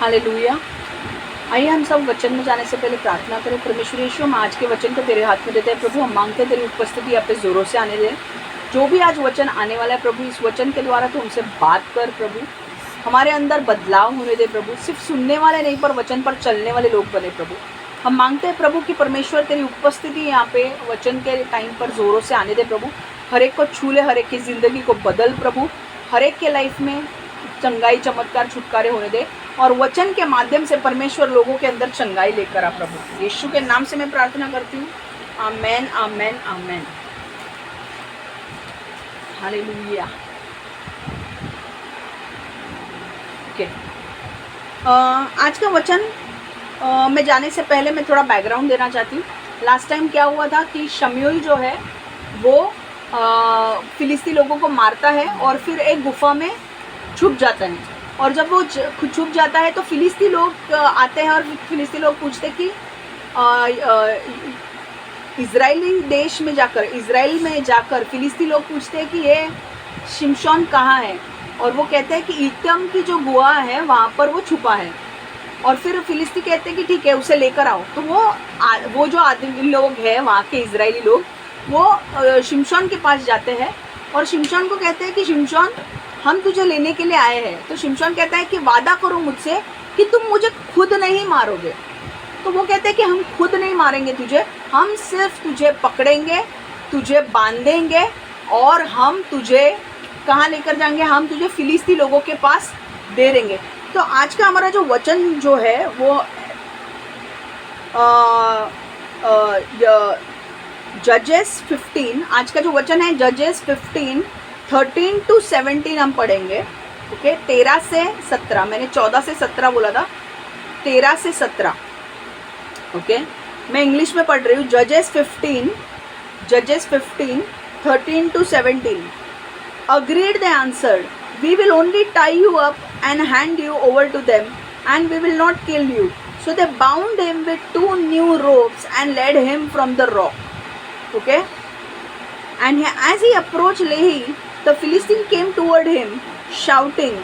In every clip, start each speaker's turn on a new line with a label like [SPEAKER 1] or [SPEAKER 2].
[SPEAKER 1] Hallelujah. आइए हम सब वचन में जाने से पहले प्रार्थना करें। परमेश्वर यीशु, हम आज के वचन को तेरे हाथ में देते हैं प्रभु। हम मांगते हैं तेरी उपस्थिति यहाँ पे जोरों से आने दे। जो भी आज वचन आने वाला है प्रभु, इस वचन के द्वारा तो हमसे बात कर प्रभु, हमारे अंदर बदलाव होने दे प्रभु। सिर्फ सुनने वाले नहीं पर वचन पर चलने वाले लोग बने प्रभु। हम मांगते हैं प्रभु कि परमेश्वर तेरी उपस्थिति यहाँ पे वचन के टाइम पर जोरों से आने दे प्रभु। हर एक को छू ले, हर एक की ज़िंदगी को बदल प्रभु। हर एक के लाइफ में चंगाई, चमत्कार, छुटकारे होने दे और वचन के माध्यम से परमेश्वर लोगों के अंदर चंगाई लेकर आ प्रभु। यीशु के नाम से मैं प्रार्थना करती हूँ। आमेन, आमेन, आमेन। हालेलुया। ओके, आज का वचन में जाने से पहले मैं थोड़ा बैकग्राउंड देना चाहती हूँ। लास्ट टाइम क्या हुआ था कि शमूएल जो है वो फिलिस्ती लोगों को मारता है और फिर एक गुफा में छुप जाता है। और जब वो छुप जाता है तो फिलिस्ती लोग आते हैं और फिलिस्ती लोग पूछते कि इज़राइल में जाकर फिलिस्ती लोग पूछते हैं कि ये शिमशोन कहाँ है। और वो कहते हैं कि ईतम की जो गुहा है वहाँ पर वो छुपा है। और फिर फिलिस्ती कहते हैं कि ठीक है, उसे लेकर आओ। तो वो जो आदमी लोग हैं वहाँ के इजरायली लोग, वो शिमशोन के पास जाते हैं और शिमशोन को कहते हैं कि शिमशोन, हम तुझे लेने के लिए आए हैं। तो शिमशोन कहता है कि वादा करो मुझसे कि तुम मुझे खुद नहीं मारोगे। तो वो कहते हैं कि हम खुद नहीं मारेंगे तुझे, हम सिर्फ तुझे पकड़ेंगे, तुझे बांधेंगे और हम तुझे कहाँ लेकर जाएंगे, हम तुझे फिलिस्ती लोगों के पास दे देंगे। तो आज का हमारा जो वचन जो है वो जजेस 15, आज का जो वचन है जजेस 15 13 to 17 हम पढ़ेंगे। ओके, 13 से 17, मैंने 14 से 17 बोला था, 13 से 17। ओके, मैं इंग्लिश में पढ़ रही हूँ। जजेस 15 13 to 17। Agreed, they answered, we will only tie you up and hand you over to them, and we will not kill you. So they bound him with 2 new ropes and led him from the rock. Okay, and as he approached Lehi, the Philistine came toward him, shouting.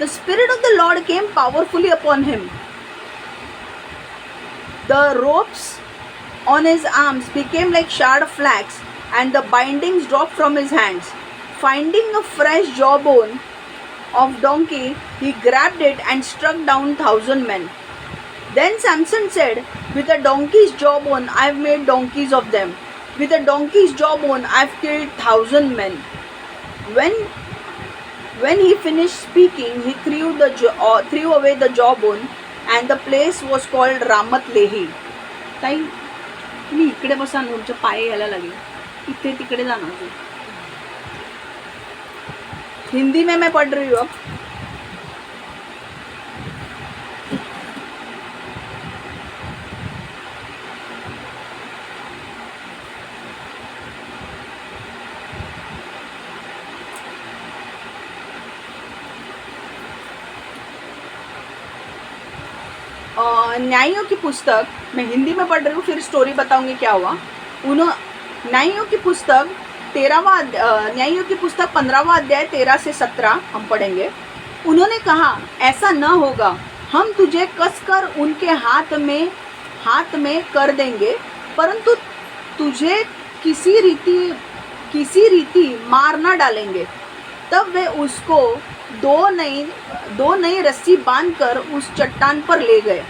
[SPEAKER 1] The Spirit of the Lord came powerfully upon him. The ropes on his arms became like shard of flax, and the bindings dropped from his hands. Finding a fresh jawbone of donkey, he grabbed it and struck down 1,000 men. Then Samson said, with a donkey's jawbone I have made donkeys of them. With a donkey's jawbone I have killed 1,000 men. When he finished speaking, he threw away the jawbone, and the place was called Ramath Lehi. ताई तुम्ही इकडे बसा, तुमच्या पाय यायला लागले, इथे तिकडे जाणार। हिंदी में मैं पढ़ रही हूँ अब। न्यायियों की पुस्तक, मैं हिंदी में पढ़ रही हूँ, फिर स्टोरी बताऊंगी क्या हुआ। न्यायियों की पुस्तक 15वां अध्याय 13 से 17 हम पढ़ेंगे। उन्होंने कहा, ऐसा न होगा, हम तुझे कसकर उनके हाथ में कर देंगे, परंतु तुझे किसी रीति मार न डालेंगे। तब वे उसको दो नई रस्सी बांधकर उस चट्टान पर ले गए।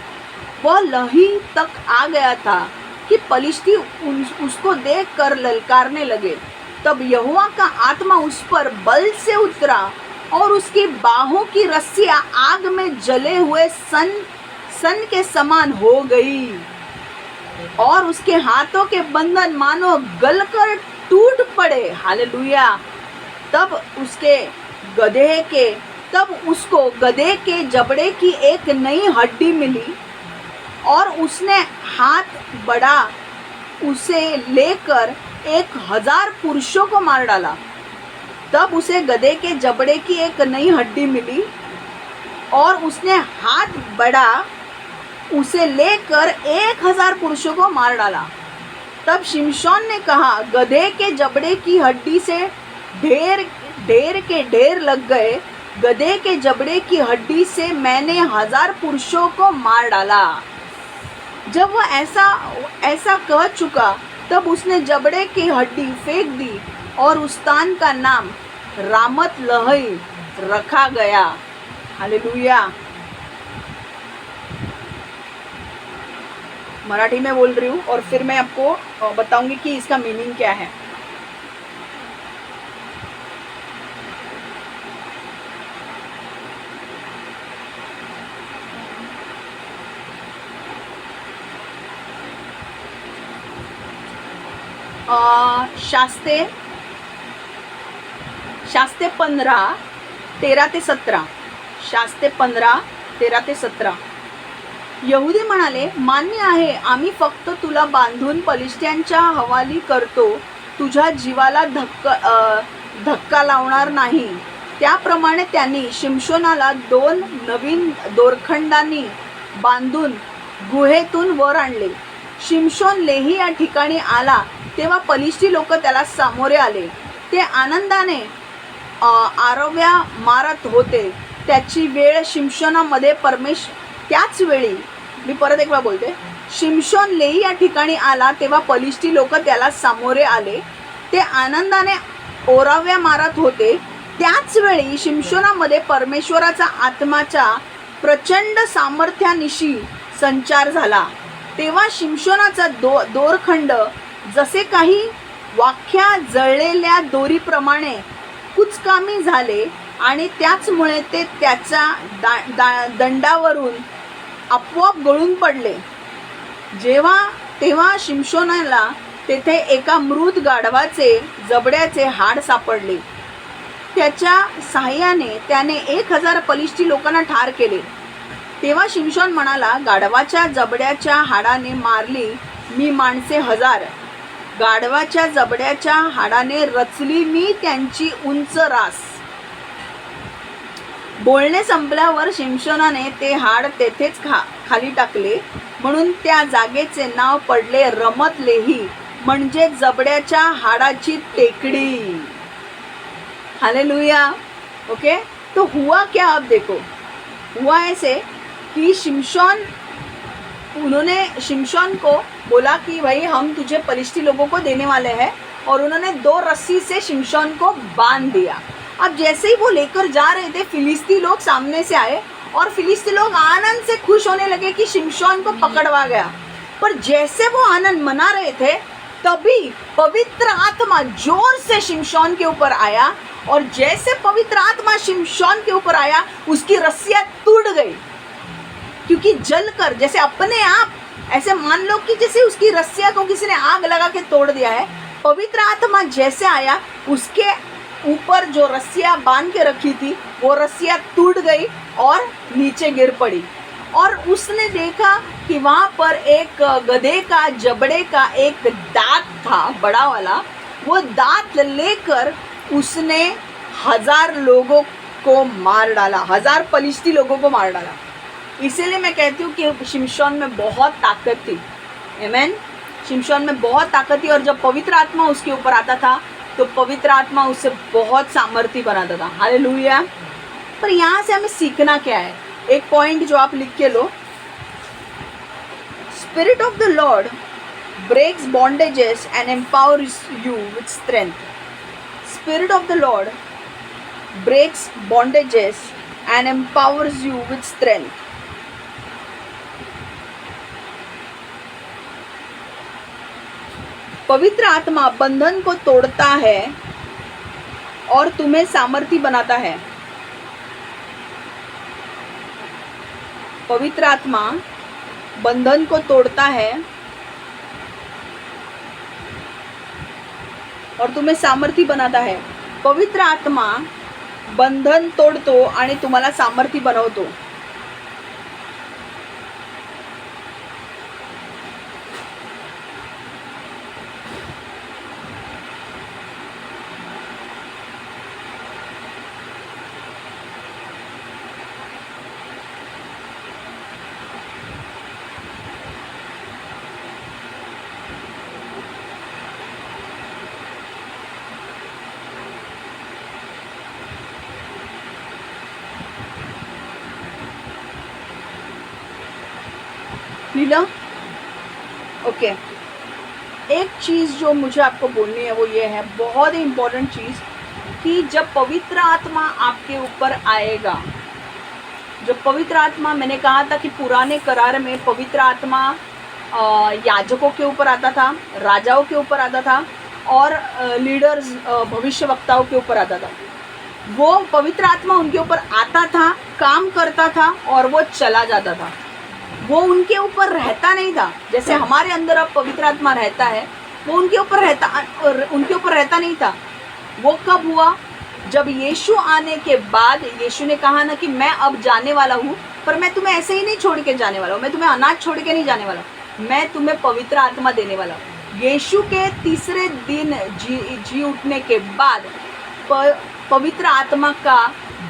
[SPEAKER 1] वह लही तक आ गया था कि पलिश्ती उसको देखकर ललकारने लगे। तब यहोवा का आत्मा उस पर बल से उतरा और उसकी बाहों की रस्सियां आग में जले हुए सन के समान हो गई और उसके हाथों के बंधन मानो गलकर टूट पड़े। हालेलुया। तब उसको गधे के जबड़े की एक नई हड्डी मिली और उसने हाथ बढ़ा उसे लेकर 1,000 पुरुषों को मार डाला। तब उसे गधे के जबड़े की एक नई हड्डी मिली और उसने हाथ बढ़ा उसे लेकर 1,000 पुरुषों को मार डाला। तब शिमशोन ने कहा, गधे के जबड़े की हड्डी से ढेर के ढेर लग गए, गधे के जबड़े की हड्डी से मैंने 1000 पुरुषों को मार डाला। जब वह ऐसा कह चुका तब उसने जबड़े की हड्डी फेंक दी और उस स्थान का नाम रामत लहई रखा गया। हालेलुया। मराठी में बोल रही हूँ और फिर मैं आपको बताऊंगी कि इसका मीनिंग क्या है। शास्ते 15 13 ते 17। शास्ते 15 13 ते 17। यहुदी म्हणाले, मान्य आहे, आम्ही फक्त तुला बांधून पलिश्त्यांच्या हवाली करतो, तुझ्या जीवाला धक्का लावणार नाही। त्याप्रमाणे त्यांनी शिमशोनाला 2 नवीन दोरखंडांनी बांधून गुहेतून वर आणले। शिमशोन लेही या ठिकाणी आला तेव्हा पलिश्ती लोक त्याला सामोरे आले। ते आनंदाने आरव्या मारत होते। त्याची वेळ शिमशोनामध्ये त्याच वेळी मी परत एक वेळा बोलते, शिमशोन लेही या ठिकाणी आला तेव्हा पलिश्ती लोक त्याला सामोरे आले। ते आनंदाने ओराव्या मारत होते। त्याच वेळी शिमशोनामध्ये परमेश्वराचा आत्माच्या प्रचंड सामर्थ्यानिशी संचार झाला। तेव्हा शिमशोनाचा दोरखंड जसे काही वाख्या जळलेल्या दोरीप्रमाणे कुचकामी झाले आणि त्याचमुळे ते त्याच्या दंडावरून आपोआप गळून पडले। तेव्हा शिमशोनाला तेथे एका मृत गाढवाचे जबड्याचे हाड सापडले। त्याच्या सहाय्याने त्याने 1000 पलिश्ती लोकांना ठार केले। तेव्हा शिमशोन म्हणाला, गाढवाच्या जबड्याच्या हाडाने मारली मी माणसे 1000, गाढवाच्या जबड्याच्या हाडाने रचली मी त्यांची उंच रास। बोलणे संपल्यावर शिमशोनाने ते हाड तेथेच खाली टाकले, म्हणून त्या जागेचे नाव पडले रमत लेही, म्हणजे जबड्याच्या हाडाची टेकडी। हालेलुया। ओके, तो हुआ क्या? अब देखो, हुआ ऐसे कि उन्होंने शिमशोन को बोला कि भाई हम तुझे पलिश्ती लोगों को देने वाले हैं, और उन्होंने 2 रस्सी से शिमशोन को बांध दिया। अब जैसे ही वो लेकर जा रहे थे, फिलिस्ती लोग सामने से आए और फिलिस्ती लोग आनंद से खुश होने लगे कि शिमशोन को पकड़वा गया। पर जैसे वो आनंद मना रहे थे तभी पवित्र आत्मा जोर से शिमशोन के ऊपर आया, और जैसे पवित्र आत्मा शिमशोन के ऊपर आया उसकी रस्सियां टूट गई। क्योंकि जलकर जैसे अपने आप, ऐसे मान लो कि जैसे उसकी रस्सियां को किसी ने आग लगा के तोड़ दिया है, पवित्र आत्मा जैसे आया उसके ऊपर जो रस्सियां बांध के रखी थी वो रस्सियां टूट गई और नीचे गिर पड़ी। और उसने देखा कि वहाँ पर एक गधे का जबड़े का एक दांत था, बड़ा वाला। वो दांत लेकर उसने 1000 लोगों को मार डाला, 1000 पलिश्ती लोगों को मार डाला। इसीलिए मैं कहती हूँ कि शिमशोन में बहुत ताकत थी। आमीन। शिमशोन में बहुत ताकत थी, और जब पवित्र आत्मा उसके ऊपर आता था तो पवित्र आत्मा उससे बहुत सामर्थ्य बनाता था। हालेलुया। पर यहाँ से हमें सीखना क्या है? एक पॉइंट जो आप लिख के लो, spirit of the lord breaks bondages and empowers you with strength. Spirit of the lord breaks bondages and empowers you with strength. पवित्र आत्मा बंधन को तोड़ता है और तुम्हें सामर्थी बनाता है। पवित्र आत्मा बंधन को तोड़ता है और तुम्हें सामर्थी बनाता है। पवित्र आत्मा बंधन तोडतो आणि तुम्हाला सामर्थी बनवतो। लीला ओके। एक चीज़ जो मुझे आपको बोलनी है वो ये है, बहुत ही इम्पोर्टेंट चीज़, कि जब पवित्र आत्मा आपके ऊपर आएगा, जब पवित्र आत्मा, मैंने कहा था कि पुराने करार में पवित्र आत्मा याजकों के ऊपर आता था, राजाओं के ऊपर आता था और लीडर्स भविष्यवक्ताओं के ऊपर आता था। वो पवित्र आत्मा उनके ऊपर आता था, काम करता था और वो चला जाता था। वो उनके ऊपर रहता नहीं था। जैसे हमारे अंदर अब पवित्र आत्मा रहता है, वो उनके ऊपर रहता नहीं था। वो कब हुआ? जब यीशु आने के बाद यीशु ने कहा ना कि मैं अब जाने वाला हूँ, पर मैं तुम्हें ऐसे ही नहीं छोड़ के जाने वाला हूँ, मैं तुम्हें अनाथ छोड़ के नहीं जाने वाला हूँ, मैं तुम्हें पवित्र आत्मा देने वाला हूँ। यीशु के तीसरे दिन जी उठने के बाद पवित्र आत्मा का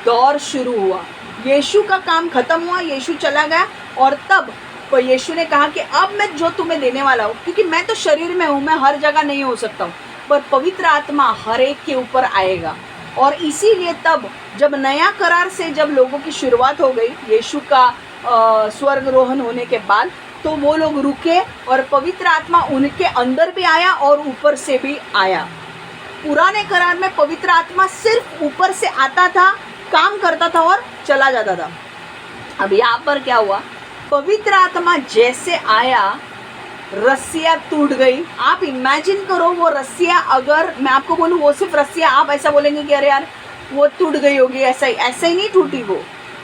[SPEAKER 1] दौर शुरू हुआ। यीशु का काम खत्म हुआ, यीशु चला गया और तब यीशु ने कहा कि अब मैं जो तुम्हें देने वाला हूँ, क्योंकि मैं तो शरीर में हूँ, मैं हर जगह नहीं हो सकता हूँ, पर पवित्र आत्मा हर एक के ऊपर आएगा। और इसीलिए तब जब नया करार से जब लोगों की शुरुआत हो गई यीशु का स्वर्गरोहण होने के बाद, तो वो लोग रुके और पवित्र आत्मा उनके अंदर भी आया और ऊपर से भी आया। पुराने करार में पवित्र आत्मा सिर्फ ऊपर से आता था, काम करता था और चला जाता था। अब यहाँ पर क्या हुआ? पवित्र आत्मा जैसे आया, रस्सियाँ टूट गई। आप इमेजिन करो वो रस्सियाँ, अगर मैं आपको बोलूँ वो सिर्फ रस्सियाँ, आप ऐसा बोलेंगे कि अरे यार वो टूट गई होगी, ऐसा ही नहीं टूटी। वो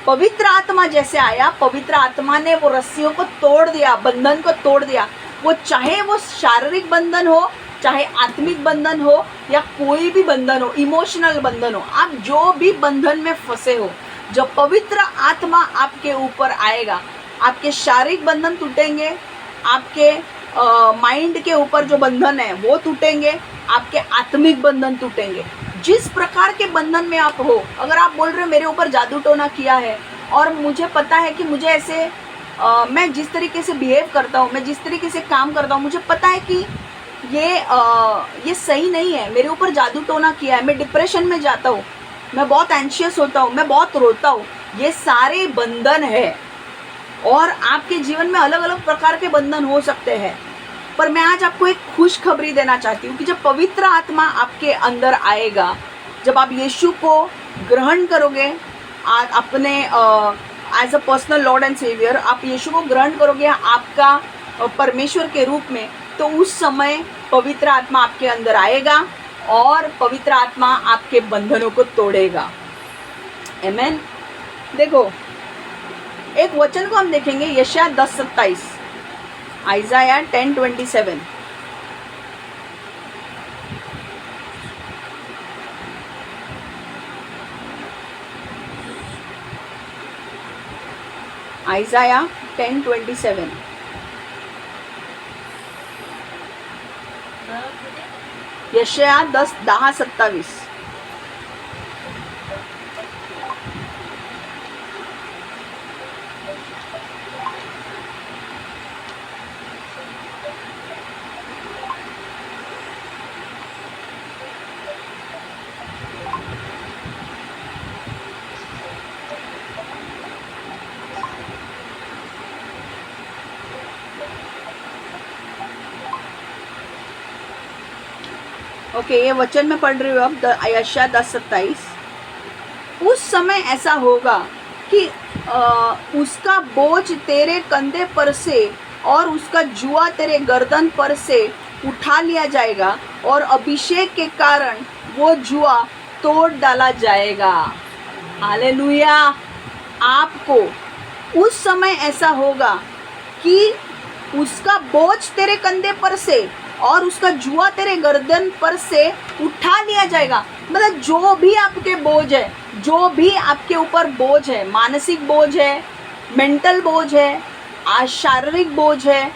[SPEAKER 1] पवित्र आत्मा जैसे आया, पवित्र आत्मा ने वो रस्सियों को तोड़ दिया, बंधन को तोड़ दिया। वो चाहे वो शारीरिक बंधन हो, चाहे आत्मिक बंधन हो, या कोई भी बंधन हो, इमोशनल बंधन हो, आप जो भी बंधन में फंसे हो, जब पवित्र आत्मा आपके ऊपर आएगा, आपके शारीरिक बंधन टूटेंगे, आपके माइंड के ऊपर जो बंधन है वो टूटेंगे, आपके आत्मिक बंधन टूटेंगे। जिस प्रकार के बंधन में आप हो, अगर आप बोल रहे हो मेरे ऊपर जादू टोना किया है और मुझे पता है कि मुझे ऐसे मैं जिस तरीके से बिहेव करता हूँ, मैं जिस तरीके से काम करता हूँ, मुझे पता है कि ये सही नहीं है, मेरे ऊपर जादू टोना किया है, मैं डिप्रेशन में जाता हूँ, मैं बहुत एंशियस होता हूँ, मैं बहुत रोता हूँ, ये सारे बंधन है। और आपके जीवन में अलग अलग प्रकार के बंधन हो सकते हैं, पर मैं आज आपको एक खुशखबरी देना चाहती हूँ कि जब पवित्र आत्मा आपके अंदर आएगा, जब आप यीशु को ग्रहण करोगे अपने as a personal lord and saviour, आप यीशु को ग्रहण करोगे आपका परमेश्वर के रूप में, तो उस समय पवित्र आत्मा आपके अंदर आएगा और पवित्र आत्मा आपके बंधनों को तोड़ेगा। आमीन। देखो एक वचन को हम देखेंगे, यशायाह 10:27, आइज़ाया 10:27। आइज़ाया 10:27। यशायाह 10:27। ओके, ये वचन में पढ़ रही हूँ अब, यशायाह 10:27। उस समय ऐसा होगा कि उसका बोझ तेरे कंधे पर से और उसका जुआ तेरे गर्दन पर से उठा लिया जाएगा और अभिषेक के कारण वो जुआ तोड़ डाला जाएगा। हालेलुया। आपको उस समय ऐसा होगा कि उसका बोझ तेरे कंधे पर से और उसका जुआ तेरे गर्दन पर से उठा लिया जाएगा। मतलब जो भी आपके बोझ है, जो भी आपके ऊपर बोझ है, मानसिक बोझ है, मेंटल बोझ है, शारीरिक बोझ है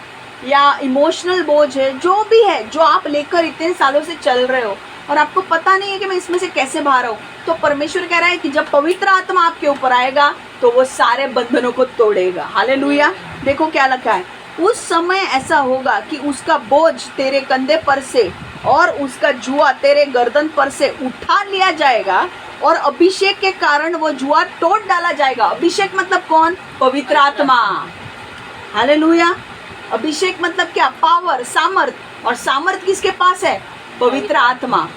[SPEAKER 1] या इमोशनल बोझ है, जो भी है, जो आप लेकर इतने सालों से चल रहे हो और आपको पता नहीं है कि मैं इसमें से कैसे बाहर आऊँ, तो परमेश्वर कह रहा है कि जब पवित्र आत्मा आपके ऊपर आएगा तो वो सारे बंधनों को तोड़ेगा। हालेलुया। देखो क्या लिखा है, उस समय ऐसा होगा कि उसका बोझ तेरे कंधे पर से और उसका जुआ तेरे गर्दन पर से उठा लिया जाएगा और अभिषेक के कारण वो जुआ तोड़ डाला जाएगा। अभिषेक मतलब कौन? पवित्र आत्मा। हालेलुया। अभिषेक मतलब क्या? पावर, सामर्थ। और सामर्थ किसके पास है? पवित्र आत्मा।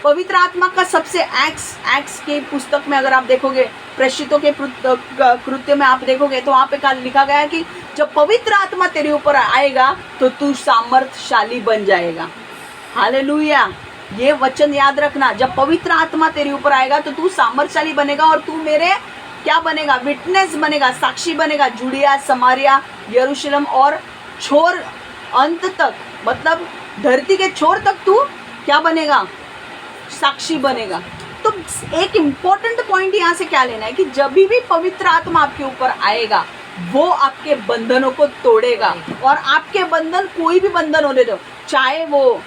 [SPEAKER 1] पवित्र आत्मा का सबसे एक्स के पुस्तक में अगर आप देखोगे, प्रेषितों के कृत्य में आप देखोगे तो वहाँ पे लिखा गया है कि जब पवित्र आत्मा तेरे ऊपर आएगा तो तू सामर्थशाली बन जाएगा। हालेलुया। ये वचन याद रखना, जब पवित्र आत्मा तेरे ऊपर आएगा तो तू सामर्थशाली बनेगा और तू मेरे क्या बनेगा? विटनेस बनेगा, साक्षी बनेगा। जुड़िया, समारिया, यरूशलेम और छोर अंत तक, मतलब धरती के छोर तक तू क्या बनेगा? साक्षी बनेगा। तो एक इम्पोर्टेंट पॉइंट यहाँ से क्या लेना है कि जब भी पवित्र आत्मा आपके ऊपर आएगा वो आपके बंधनों को तोड़ेगा। और आपके बंधन, कोई भी बंधन होने दो, चाहे वो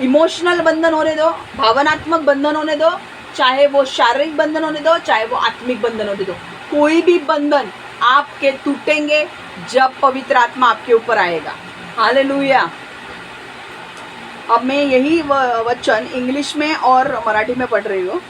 [SPEAKER 1] इमोशनल बंधन होने दो, भावनात्मक बंधन होने दो, चाहे वो शारीरिक बंधन होने दो, चाहे वो आत्मिक बंधन होने दो, कोई भी बंधन आपके टूटेंगे जब पवित्र आत्मा आपके ऊपर आएगा। हालेलुया। अब मैं यही वचन इंग्लिश में और मराठी में पढ़ रही हूँ।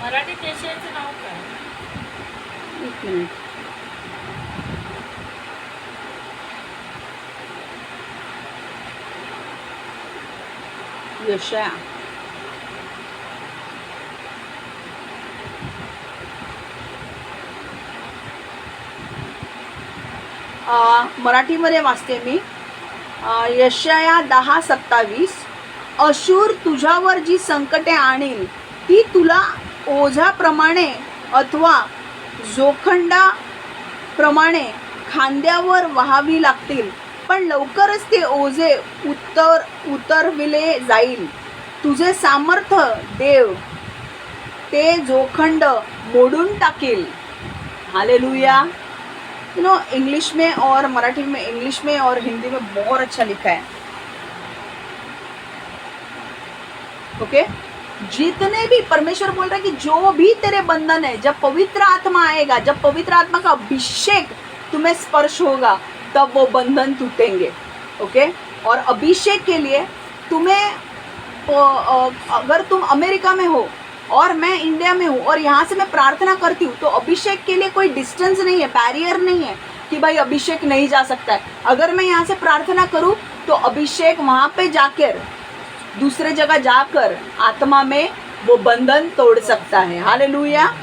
[SPEAKER 2] मराठी देशाचं नाव काय?
[SPEAKER 1] एक मिनिट। यशाया। मराठीमध्ये वाचते मी। यशाया 10:27, अशूर तुझ्यावर जी संकटे आणील ती तुला ओझ्याप्रमाणे अथवा जोखंडाप्रमाणे खांद्यावर वहावी लागतील, पण लवकरच ते ओझे उतरविले जाईल। तुझे सामर्थ्य देव ते जोखंड मोडून टाकील। हालेलुया। यू नो, इंग्लिश में और मराठी में, इंग्लिश में और हिंदी में बहुत अच्छा लिखा है। ओके, जितने भी, परमेश्वर बोल रहा है कि जो भी तेरे बंधन है, जब पवित्र आत्मा आएगा, जब पवित्र आत्मा का अभिषेक तुम्हें स्पर्श होगा तब वो बंधन टूटेंगे। ओके, और अभिषेक के लिए तुम्हें, अगर तुम अमेरिका में हो और मैं इंडिया में हूँ और यहाँ से मैं प्रार्थना करती हूँ तो अभिषेक के लिए कोई डिस्टेंस नहीं है, बैरियर नहीं है कि भाई अभिषेक नहीं जा सकता है। अगर मैं यहाँ से प्रार्थना करूँ तो अभिषेक वहाँ पे जाकर, दूसरे जगह जाकर आत्मा में वो बंधन तोड़ सकता है। हालेलुया।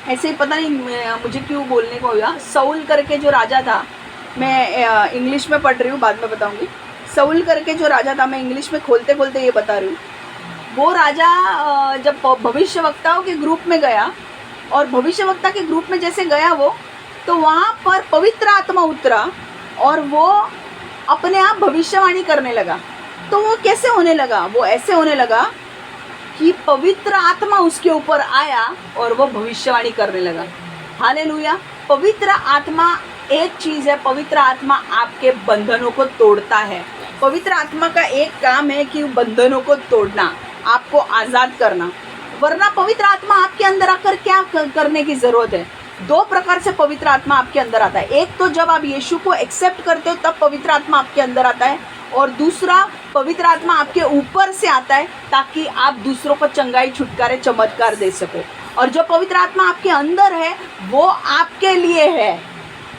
[SPEAKER 1] ऐसे ही पता नहीं मुझे क्यों बोलने को हुआ। साउल करके जो राजा था, मैं इंग्लिश में पढ़ रही हूँ, बाद में बताऊंगी। साउल करके जो राजा था, मैं इंग्लिश में खोलते खोलते ये बता रही हूँ। वो राजा जब भविष्यवक्ताओं के ग्रुप में गया और भविष्यवक्ता के ग्रुप में जैसे गया वो, तो वहाँ पर पवित्र आत्मा उतरा और वो अपने आप भविष्यवाणी करने लगा। तो वो कैसे होने लगा? वो ऐसे होने लगा कि पवित्र आत्मा उसके ऊपर आया और वो भविष्यवाणी करने लगा। हालेलुया। पवित्र आत्मा एक चीज़ है, पवित्र आत्मा आपके बंधनों को तोड़ता है। पवित्र आत्मा का एक काम है कि बंधनों को तोड़ना, आपको आज़ाद करना। वरना पवित्र आत्मा आपके अंदर आकर क्या करने की ज़रूरत है? दो प्रकार से पवित्र आत्मा आपके अंदर आता है। एक तो जब आप यीशु को एक्सेप्ट करते हो तब पवित्र आत्मा आपके अंदर आता है, और दूसरा पवित्र आत्मा आपके ऊपर से आता है ताकि आप दूसरों को चंगाई, छुटकारे, चमत्कार दे सको। और जो पवित्र आत्मा आपके अंदर है वो आपके लिए है,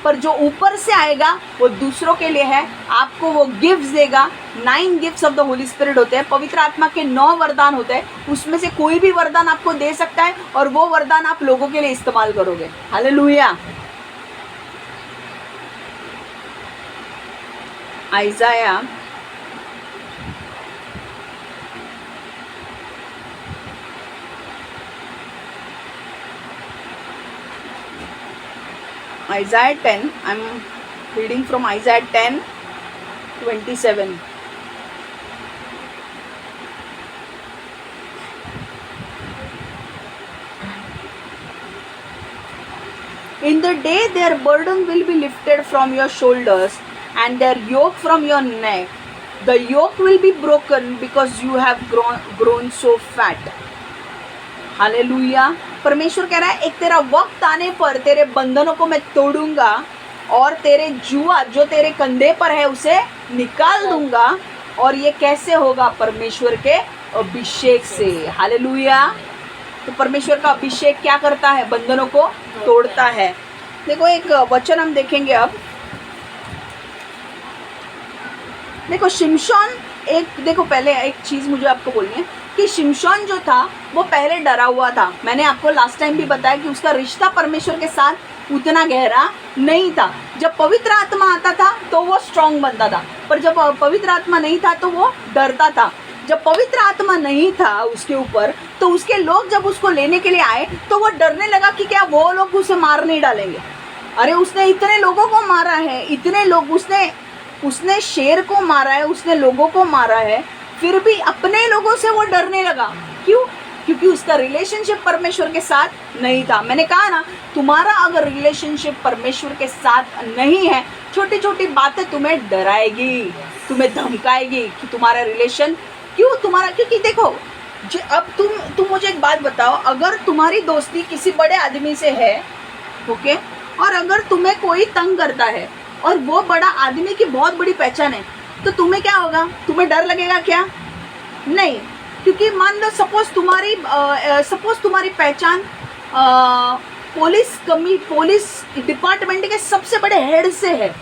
[SPEAKER 1] पर जो ऊपर से आएगा वो दूसरों के लिए है। आपको वो गिफ्ट्स देगा। 9 gifts of the Holi spirit होते हैं। पवित्र आत्मा के 9 वरदान होते हैं। उसमें से कोई भी वरदान आपको दे सकता है और वो वरदान आप लोगों के लिए इस्तेमाल करोगे। Hallelujah. आइज़ाया Isaiah 10, I'm reading from Isaiah 10:27. In the day their burden will be lifted from your shoulders and their yoke from your neck. The yoke will be broken because you have grown so fat. Hallelujah. परमेश्वर कह रहा है एक तेरा वक्त आने पर तेरे बंधनों को मैं तोड़ूंगा और तेरे जुआ जो तेरे कंधे पर है उसे निकाल दूंगा। और ये कैसे होगा? परमेश्वर के अभिषेक से। हालेलुया। तो परमेश्वर का अभिषेक क्या करता है? बंधनों को तोड़ता है। देखो एक वचन हम देखेंगे अब। देखो शिमशोन देखो पहले एक चीज़ मुझे आपको बोलनी है कि शिमशोन जो था वो पहले डरा हुआ था। मैंने आपको लास्ट टाइम भी बताया कि उसका रिश्ता परमेश्वर के साथ उतना गहरा नहीं था। जब पवित्र आत्मा आता था तो वो स्ट्रांग बनता था, पर जब पवित्र आत्मा नहीं था तो वो डरता था। जब पवित्र आत्मा नहीं था उसके ऊपर तो उसके लोग जब उसको लेने के लिए आए तो वो डरने लगा कि क्या वो लोग उसे मार नहीं डालेंगे। अरे उसने इतने लोगों को मारा है, इतने लोग उसने शेर को मारा है, उसने लोगों को मारा है, फिर भी अपने लोगों से वो डरने लगा। क्यों? क्योंकि उसका रिलेशनशिप परमेश्वर के साथ नहीं था। मैंने कहा ना, तुम्हारा अगर रिलेशनशिप परमेश्वर के साथ नहीं है, छोटी छोटी बातें तुम्हें डराएगी, तुम्हें धमकाएगी कि तुम्हारा रिलेशन क्योंकि देखो अब तुम मुझे एक बात बताओ, अगर तुम्हारी दोस्ती किसी बड़े आदमी से है, ओके, और अगर तुम्हें कोई तंग करता है और वो बड़ा आदमी की बहुत बड़ी पहचान है, तो तुम्हें क्या होगा? तुम्हें डर लगेगा क्या? नहीं, क्योंकि मान लो सपोज तुम्हारी पहचान पुलिस डिपार्टमेंट के सबसे बड़े हेड से है,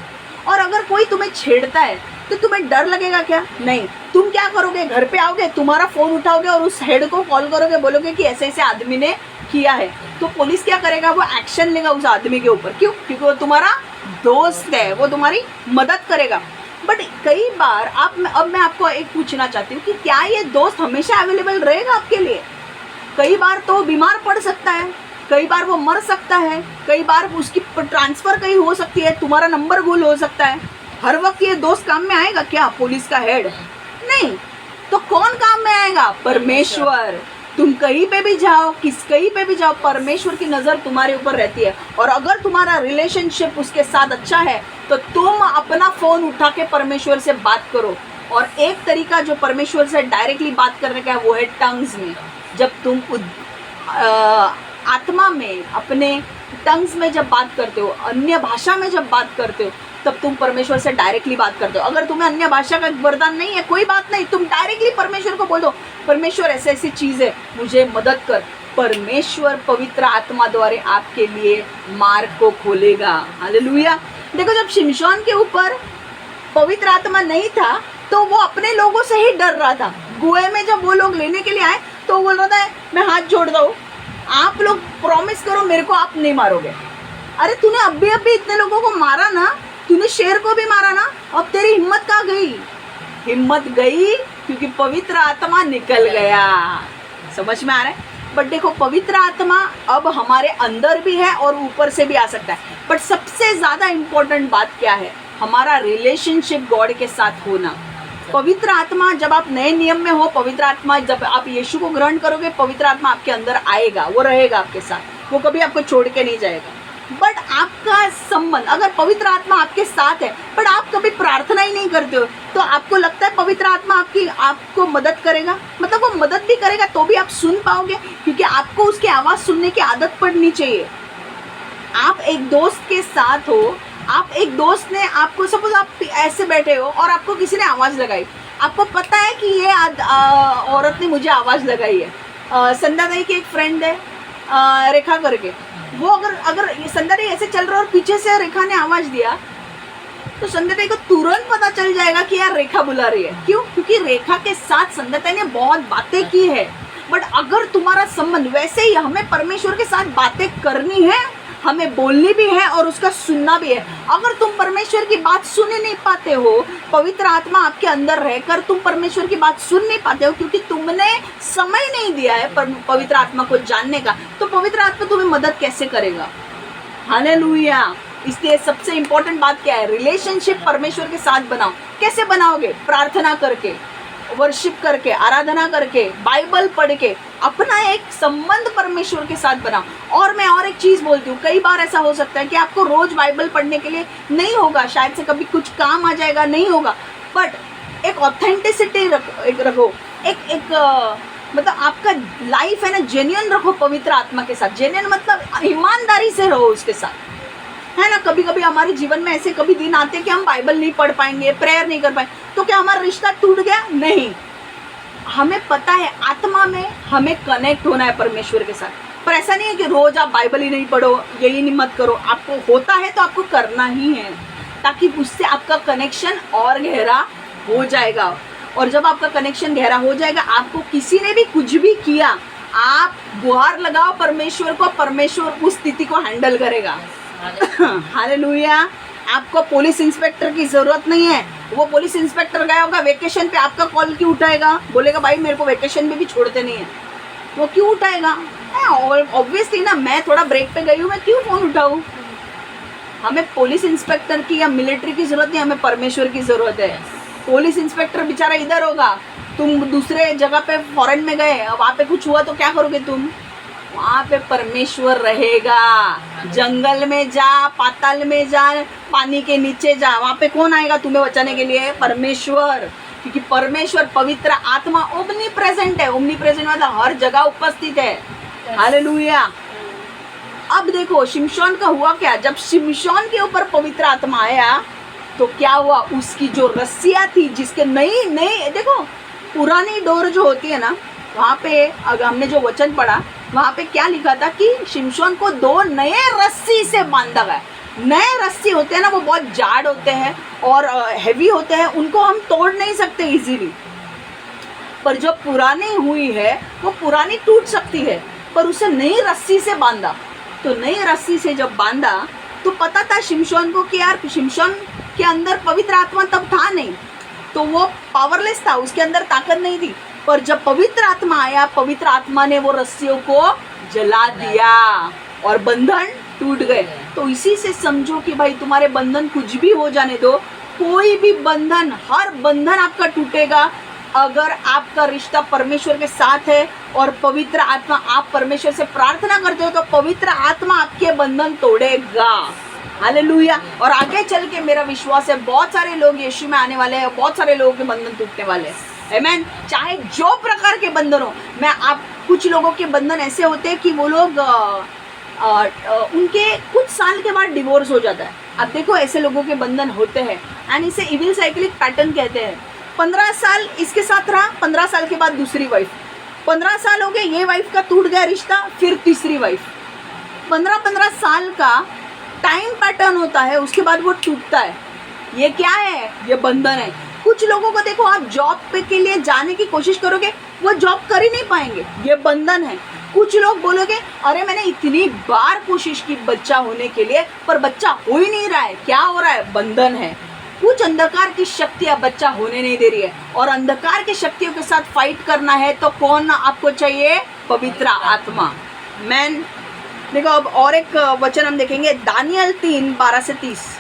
[SPEAKER 1] और अगर कोई तुम्हें छेड़ता है तो तुम्हें डर लगेगा क्या? नहीं। तुम क्या करोगे? घर पे आओगे, तुम्हारा फ़ोन उठाओगे और उस हेड को कॉल करोगे, बोलोगे कि ऐसे ऐसे आदमी ने किया है। तो पुलिस क्या करेगा? वो एक्शन लेगा उस आदमी के ऊपर। क्यों? क्योंकि वो तुम्हारा दोस्त है, वो तुम्हारी मदद करेगा। बट कई बार अब मैं आपको एक पूछना चाहती हूँ कि क्या ये दोस्त हमेशा अवेलेबल रहेगा आपके लिए? कई बार तो बीमार पड़ सकता है, कई बार वो मर सकता है, कई बार उसकी ट्रांसफ़र कहीं हो सकती है, तुम्हारा नंबर गुल हो सकता है। हर वक्त ये दोस्त काम में आएगा क्या? पुलिस का हेड नहीं, तो कौन काम में आएगा? परमेश्वर। तुम कहीं पे भी जाओ, कहीं पे भी जाओ, परमेश्वर की नज़र तुम्हारे ऊपर रहती है। और अगर तुम्हारा रिलेशनशिप उसके साथ अच्छा है तो तुम अपना फ़ोन उठा के परमेश्वर से बात करो। और एक तरीका जो परमेश्वर से डायरेक्टली बात करने का है वो है टंग्स में। जब तुम आत्मा में अपने टंग्स में जब बात करते हो, अन्य भाषा में जब बात करते हो, तब तुम परमेश्वर से डायरेक्टली बात करते हो। अगर तुम्हें अन्य भाषा का वरदान नहीं है, कोई बात नहीं, तुम डायरेक्टली परमेश्वर को बोल दो, परमेश्वर ऐसी ऐसी चीज़ है, मुझे मदद कर। परमेश्वर पवित्र आत्मा द्वारा आपके लिए मार्ग को खोलेगा। हालेलुया। देखो जब शिमशोन के ऊपर पवित्र आत्मा नहीं था तो वो अपने लोगों से ही डर रहा था। गुए में जब वो लोग लेने के लिए आए तो वो बोल रहा था, मैं हाथ जोड़ता हूँ, आप लोग प्रॉमिस करो मेरे को आप नहीं मारोगे। अरे तूने अभी इतने लोगों को मारा ना, तूने शेर को भी मारा ना, अब तेरी हिम्मत कहाँ गई? हिम्मत गई क्योंकि पवित्र आत्मा निकल गया। समझ में आ रहा है? बट देखो पवित्र आत्मा अब हमारे अंदर भी है और ऊपर से भी आ सकता है। बट सबसे ज़्यादा इम्पोर्टेंट बात क्या है? हमारा रिलेशनशिप गॉड के साथ होना। पवित्र आत्मा जब आप नए नियम में हो, पवित्र आत्मा जब आप यीशु को ग्रहण करोगे, पवित्र आत्मा आपके अंदर आएगा, वो रहेगा आपके साथ, वो कभी आपको छोड़ के नहीं जाएगा। बट आपका संबंध, अगर पवित्र आत्मा आपके साथ है बट आप कभी प्रार्थना ही नहीं करते हो, तो आपको लगता है पवित्र आत्मा आपको मदद करेगा? मतलब वो मदद भी करेगा तो भी आप सुन पाओगे? क्योंकि आपको उसकी आवाज़ सुनने की आदत पड़नी चाहिए। आप एक दोस्त के साथ हो, आप एक दोस्त ने आपको, सपोज आप ऐसे बैठे हो और आपको किसी ने आवाज़ लगाई, आपको पता है कि ये औरत ने मुझे आवाज़ लगाई है। संध्या दाई की एक फ्रेंड है रेखा करके, वो अगर संध्या दाई ऐसे चल रहा और पीछे से रेखा ने आवाज़ दिया तो संध्या दाई को तुरंत पता चल जाएगा कि यार रेखा बुला रही है। क्यों? क्योंकि रेखा के साथ संध्या दाई ने बहुत बातें की है। बट अगर तुम्हारा संबंध वैसे ही, हमें परमेश्वर के साथ बातें करनी है, हमें बोलनी भी है और उसका सुनना भी है। अगर तुम परमेश्वर की बात सुन नहीं पाते हो, पवित्र आत्मा आपके अंदर रहकर तुम परमेश्वर की बात सुन नहीं पाते हो क्योंकि तुमने समय नहीं दिया है पवित्र आत्मा को जानने का, तो पवित्र आत्मा तुम्हें मदद कैसे करेगा? हालेलुया। इसलिए सबसे इम्पोर्टेंट बात क्या है? रिलेशनशिप परमेश्वर के साथ बनाओ। कैसे बनाओगे? प्रार्थना करके, वर्शिप करके, आराधना करके, बाइबल पढ़ के अपना एक संबंध परमेश्वर के साथ बनाओ। और मैं और एक चीज़ बोलती हूँ, कई बार ऐसा हो सकता है कि आपको रोज़ बाइबल पढ़ने के लिए नहीं होगा, शायद से कभी कुछ काम आ जाएगा, नहीं होगा, बट एक ऑथेंटिसिटी रखो, मतलब आपका लाइफ है ना जेन्युइन रखो पवित्र आत्मा के साथ। जेन्युइन मतलब ईमानदारी से रहो उसके साथ, है ना। कभी कभी हमारे जीवन में ऐसे कभी दिन आते हैं कि हम बाइबल नहीं पढ़ पाएंगे, प्रेयर नहीं कर पाएंगे, तो क्या हमारा रिश्ता टूट गया? नहीं, हमें पता है आत्मा में हमें कनेक्ट होना है परमेश्वर के साथ। पर ऐसा नहीं है कि रोज आप बाइबल ही नहीं पढ़ो, यही नहीं मत करो। आपको होता है तो आपको करना ही है, ताकि उससे आपका कनेक्शन और गहरा हो जाएगा। और जब आपका कनेक्शन गहरा हो जाएगा, आपको किसी ने भी कुछ भी किया, आप गुहार लगाओ परमेश्वर को, परमेश्वर उस स्थिति को हैंडल करेगा। हालेलुया। आपको पुलिस इंस्पेक्टर की जरूरत नहीं है। वो पुलिस इंस्पेक्टर गया होगा वेकेशन पे, आपका कॉल क्यों उठाएगा? बोलेगा भाई मेरे को वेकेशन में भी छोड़ते नहीं है। वो क्यों उठाएगा? ऑब्वियसली ना, मैं थोड़ा ब्रेक पे गई हूँ, मैं क्यों फोन उठाऊँ? हमें पुलिस इंस्पेक्टर की या मिलिट्री की जरूरत नहीं, हमें परमेश्वर की जरूरत है। पुलिस इंस्पेक्टर बेचारा इधर होगा, तुम दूसरे जगह पे फॉरेन में गए, वहाँ पे कुछ हुआ तो क्या करोगे तुम? वहाँ पे परमेश्वर रहेगा। जंगल में जा, पाताल में जा, पानी के नीचे जा, वहाँ पे कौन आएगा तुम्हें बचाने के लिए? परमेश्वर। क्योंकि परमेश्वर पवित्र आत्मा ओमनी प्रेजेंट है। ओमनी प्रेजेंट मतलब हर जगह उपस्थित है। हालेलुया। अब देखो शिमशोन का हुआ क्या? जब शिमशोन के ऊपर पवित्र आत्मा आया तो क्या हुआ? उसकी जो रस्सियाँ थी, जिसके नई देखो पुरानी डोर जो होती है ना, वहाँ पे अगर हमने जो वचन पढ़ा, वहाँ पे क्या लिखा था कि शिमशोन को 2 नए रस्सी से बांधा गया। नए रस्सी होते हैं ना, वो बहुत जाड़ होते हैं और हैवी होते हैं, उनको हम तोड़ नहीं सकते इजीली। पर जो पुरानी हुई है वो पुरानी टूट सकती है, पर उसे नई रस्सी से बांधा। तो नई रस्सी से जब बांधा तो पता था शिमशोन को कि यार शिमशोन के अंदर पवित्र आत्मा तब था नहीं, तो वो पावरलेस था, उसके अंदर ताकत नहीं थी। पर जब पवित्र आत्मा आया, पवित्र आत्मा ने वो रस्सियों को जला दिया और बंधन टूट गए। तो इसी से समझो कि भाई तुम्हारे बंधन कुछ भी हो जाने दो, कोई भी बंधन, हर बंधन आपका टूटेगा अगर आपका रिश्ता परमेश्वर के साथ है और पवित्र आत्मा, आप परमेश्वर से प्रार्थना करते हो तो पवित्र आत्मा आपके बंधन तोड़ेगा। हालेलुया। और आगे चल के मेरा विश्वास है बहुत सारे लोग यीशु में आने वाले हैं, बहुत सारे लोगों के बंधन टूटने वाले हैं। आमीन। चाहे जो प्रकार के बंधन हो, कुछ लोगों के बंधन ऐसे होते हैं कि वो लोग उनके कुछ साल के बाद डिवोर्स हो जाता है। अब देखो ऐसे लोगों के बंधन होते हैं, एंड इसे इविल साइक्लिक पैटर्न कहते हैं। 15 साल इसके साथ रहा, 15 साल के बाद दूसरी वाइफ, 15 साल हो गए, ये वाइफ का टूट गया रिश्ता, फिर तीसरी वाइफ। 15 साल का टाइम पैटर्न होता है, उसके बाद वो टूटता है। ये क्या है? ये बंधन है। कुछ लोगों को देखो, आप जॉब पे के लिए जाने की कोशिश करोगे, वो जॉब कर ही नहीं पाएंगे, ये बंधन है। कुछ लोग बोलोगे अरे मैंने इतनी बार कोशिश की बच्चा होने के लिए, पर बच्चा हो ही नहीं रहा है, क्या हो रहा है? बंधन है। कुछ अंधकार की शक्तियाँ बच्चा होने नहीं दे रही है, और अंधकार की शक्तियों के साथ फाइट करना है तो कौन आपको चाहिए? पवित्र आत्मा। मैन देखो, अब और एक वचन हम देखेंगे, दानियल 3:12-30।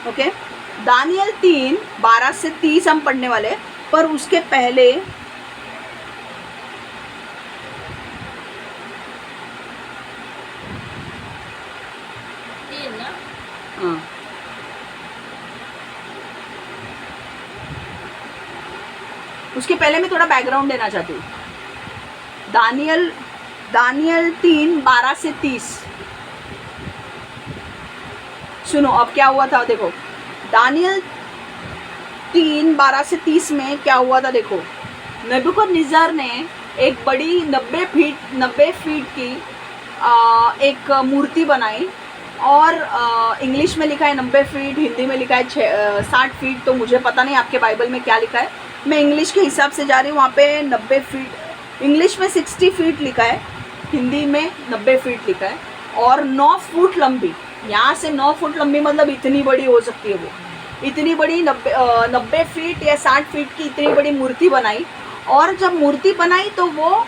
[SPEAKER 1] ओके, दानियल 3:12-30 हम पढ़ने वाले, पर उसके पहले हाँ, उसके पहले मैं थोड़ा बैकग्राउंड देना चाहती हूँ। दानियल 3:12-30 सुनो। अब क्या हुआ था देखो, दानियल 3:12-30 में क्या हुआ था देखो। नबूकदनेस्सर ने एक बड़ी 90 फीट की एक मूर्ति बनाई, और इंग्लिश में लिखा है 90 फीट, हिंदी में लिखा है 60 फीट। तो मुझे पता नहीं आपके बाइबल में क्या लिखा है, मैं इंग्लिश के हिसाब से जा रही हूँ। वहाँ पे 90 फीट, इंग्लिश में 60 फीट लिखा है, हिंदी में 90 फीट लिखा है, और 9 फुट लंबी यहाँ से 9 फुट लंबी, मतलब इतनी बड़ी हो सकती है वो, इतनी बड़ी 90 फीट या 60 फीट की इतनी बड़ी मूर्ति बनाई। और जब मूर्ति बनाई तो वो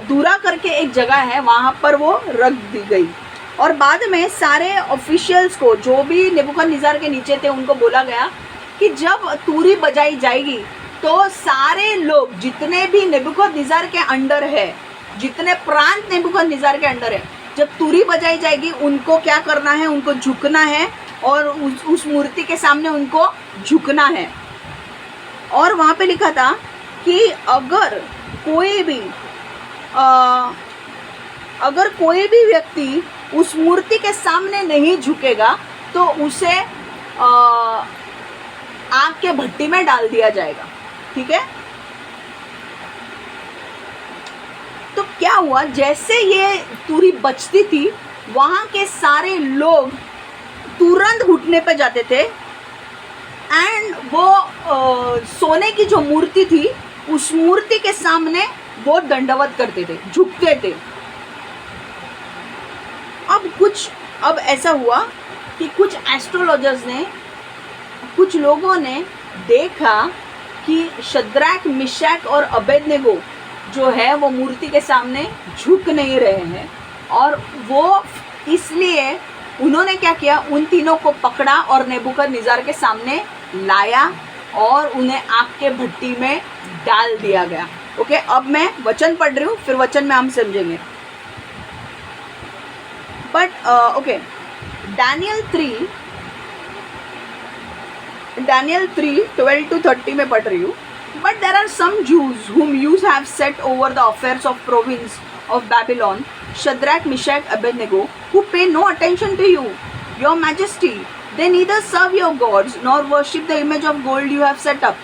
[SPEAKER 1] दूरा करके एक जगह है, वहाँ पर वो रख दी गई। और बाद में सारे ऑफिशियल्स को, जो भी नेबुकदनेस्सर के नीचे थे, उनको बोला गया कि जब तूरी बजाई जाएगी तो सारे लोग जितने भी नेबुकदनेस्सर के अंडर है, जितने प्रांत नेबुकदनेस्सर के अंडर है, जब तूरी बजाई जाएगी उनको क्या करना है, उनको झुकना है और उस मूर्ति के सामने उनको झुकना है। और वहाँ पे लिखा था कि अगर कोई भी व्यक्ति उस मूर्ति के सामने नहीं झुकेगा तो उसे आग के भट्टी में डाल दिया जाएगा। ठीक है, तो क्या हुआ, जैसे ये तूरी बजती थी वहाँ के सारे लोग तुरंत घुटने पे जाते थे एंड वो सोने की जो मूर्ति थी उस मूर्ति के सामने वो दंडवत करते थे, झुकते थे। अब ऐसा हुआ कि कुछ एस्ट्रोलॉजर्स ने, कुछ लोगों ने देखा कि शद्रैक, मिशैक और अबेदनेगो जो है वो मूर्ति के सामने झुक नहीं रहे हैं। और वो इसलिए उन्होंने क्या किया, उन तीनों को पकड़ा और नेबुकदनेस्सर के सामने लाया और उन्हें आग के भट्टी में डाल दिया गया। ओके, अब मैं वचन पढ़ रही हूँ, फिर वचन में हम समझेंगे। बट ओके, Daniel 3:12-30 में पढ़ रही हूँ। But there are some Jews whom you have set over the affairs of province of Babylon, Shadrach, Meshach, Abednego, who pay no attention to you, your majesty. They neither serve your gods nor worship the image of gold you have set up.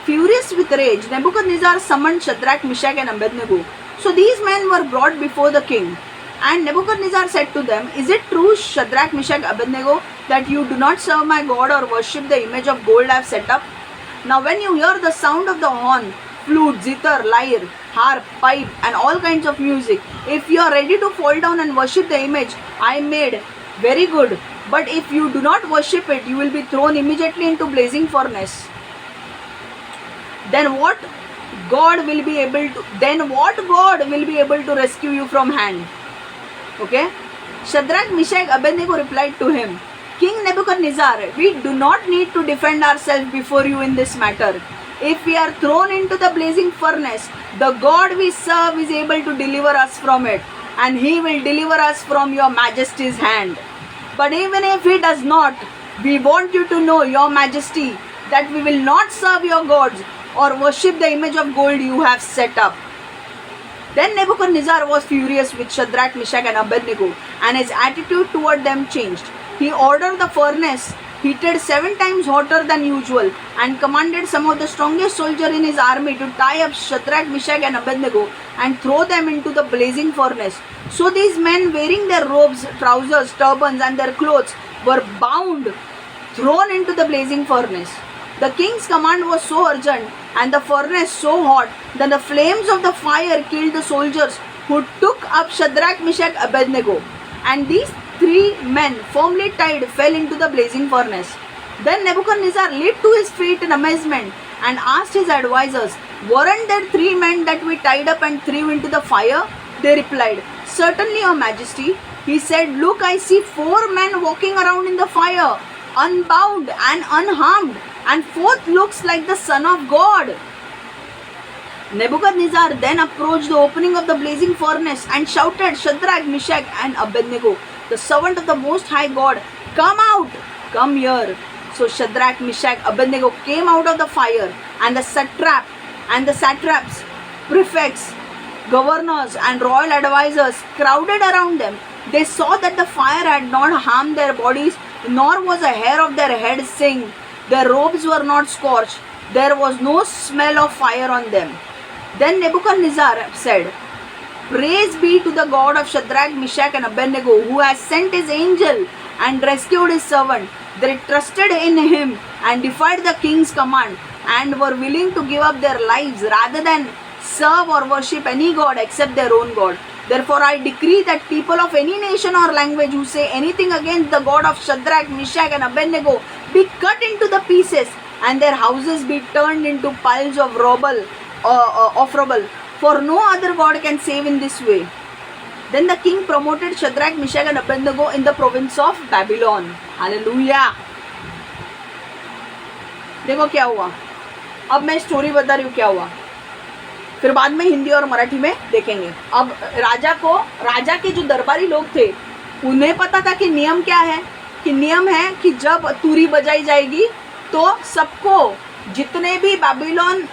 [SPEAKER 1] Furious with rage, Nebuchadnezzar summoned Shadrach, Meshach and Abednego. So these men were brought before the king. And Nebuchadnezzar said to them, Is it true, Shadrach, Meshach, Abednego, that you do not serve my God or worship the image of gold I have set up? Now when you hear the sound of the horn, flute, zither, lyre, harp, pipe, and all kinds of music, if you are ready to fall down and worship the image I made, very good. But if you do not worship it, you will be thrown immediately into blazing furnace. Then what God will be able to rescue you from hand? Okay? Shadrach, Meshach, Abednego replied to him, King Nebuchadnezzar, we do not need to defend ourselves before you in this matter. If we are thrown into the blazing furnace, the God we serve is able to deliver us from it, and he will deliver us from your majesty's hand. But even if he does not, we want you to know, your majesty, that we will not serve your gods or worship the image of gold you have set up. Then Nebuchadnezzar was furious with Shadrach, Meshach and Abednego, and his attitude toward them changed. He ordered the furnace heated 7 times hotter than usual and commanded some of the strongest soldiers in his army to tie up Shadrach, Meshach and Abednego and throw them into the blazing furnace. So these men, wearing their robes, trousers, turbans and their clothes, were bound, thrown into the blazing furnace. The king's command was so urgent and the furnace so hot that the flames of the fire killed the soldiers who took up Shadrach, Meshach, Abednego. And these 3 men, firmly tied, fell into the blazing furnace. Then Nebuchadnezzar leaped to his feet in amazement and asked his advisors, Weren't there 3 men that we tied up and threw into the fire? They replied, Certainly, your majesty. He said, Look, I see 4 men walking around in the fire, unbound and unharmed, and 4th looks like the Son of God. Nebuchadnezzar then approached the opening of the blazing furnace and shouted, Shadrach, Meshach and Abednego, the servant of the Most High God, come out, come here. So Shadrach, Meshach, Abednego came out of the fire, and the satraps, prefects, governors and royal advisors crowded around them. They saw that the fire had not harmed their bodies, nor was a hair of their heads singed. Their robes were not scorched. There was no smell of fire on them. Then Nebuchadnezzar said, Praise be to the God of Shadrach, Meshach and Abednego, who has sent his angel and rescued his servant. They trusted in him and defied the king's command and were willing to give up their lives rather than serve or worship any god except their own God. Therefore I decree that people of any nation or language who say anything against the God of Shadrach, Meshach and Abednego be cut into the pieces and their houses be turned into piles of rubble, for no other God can save in this way. Then the king promoted Shadrach, Meshach and Abednego in the province of Babylon. Hallelujah. देखो क्या हुआ. अब मैं story बता रही हूँ क्या हुआ, फिर बाद में हिंदी और मराठी में देखेंगे. अब राजा के जो दरबारी लोग थे उन्हें पता था कि नियम क्या है, कि नियम है कि जब तुरी बजाई जाएगी तो सबको, जितने भी बाबिलोन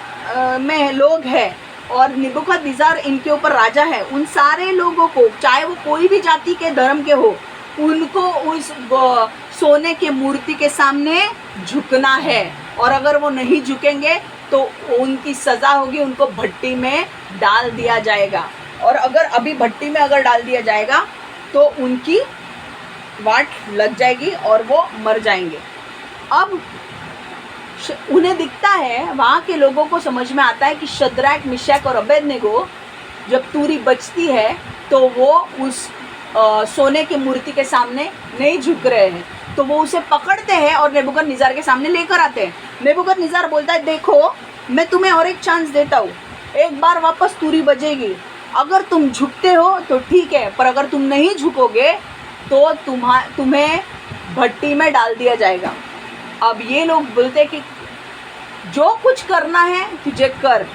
[SPEAKER 1] में लोग हैं और नेबुकदनेस्सर इनके ऊपर राजा है, उन सारे लोगों को, चाहे वो कोई भी जाति के धर्म के हो, उनको उस सोने के मूर्ति के सामने झुकना है. और अगर वो नहीं झुकेंगे तो उनकी सज़ा होगी, उनको भट्टी में डाल दिया जाएगा. और अगर अभी भट्टी में अगर डाल दिया जाएगा तो उनकी वाट लग जाएगी और वो मर जाएंगे. अब उन्हें दिखता है, वहाँ के लोगों को समझ में आता है कि शद्रक, मिशक और अबेदनेगो जब तुरी बजती है तो वो उस सोने की मूर्ति के सामने नहीं झुक रहे हैं. तो वो उसे पकड़ते हैं और नेबुकदनेस्सर के सामने लेकर आते हैं. नेबुकदनेस्सर बोलता है, देखो मैं तुम्हें और एक चांस देता हूँ, एक बार वापस तुरी बजेगी, अगर तुम झुकते हो तो ठीक है, पर अगर तुम नहीं झुकोगे तो तुम्हें भट्टी में डाल दिया जाएगा. अब ये लोग बोलते हैं कि जो कुछ करना है तुझे कर,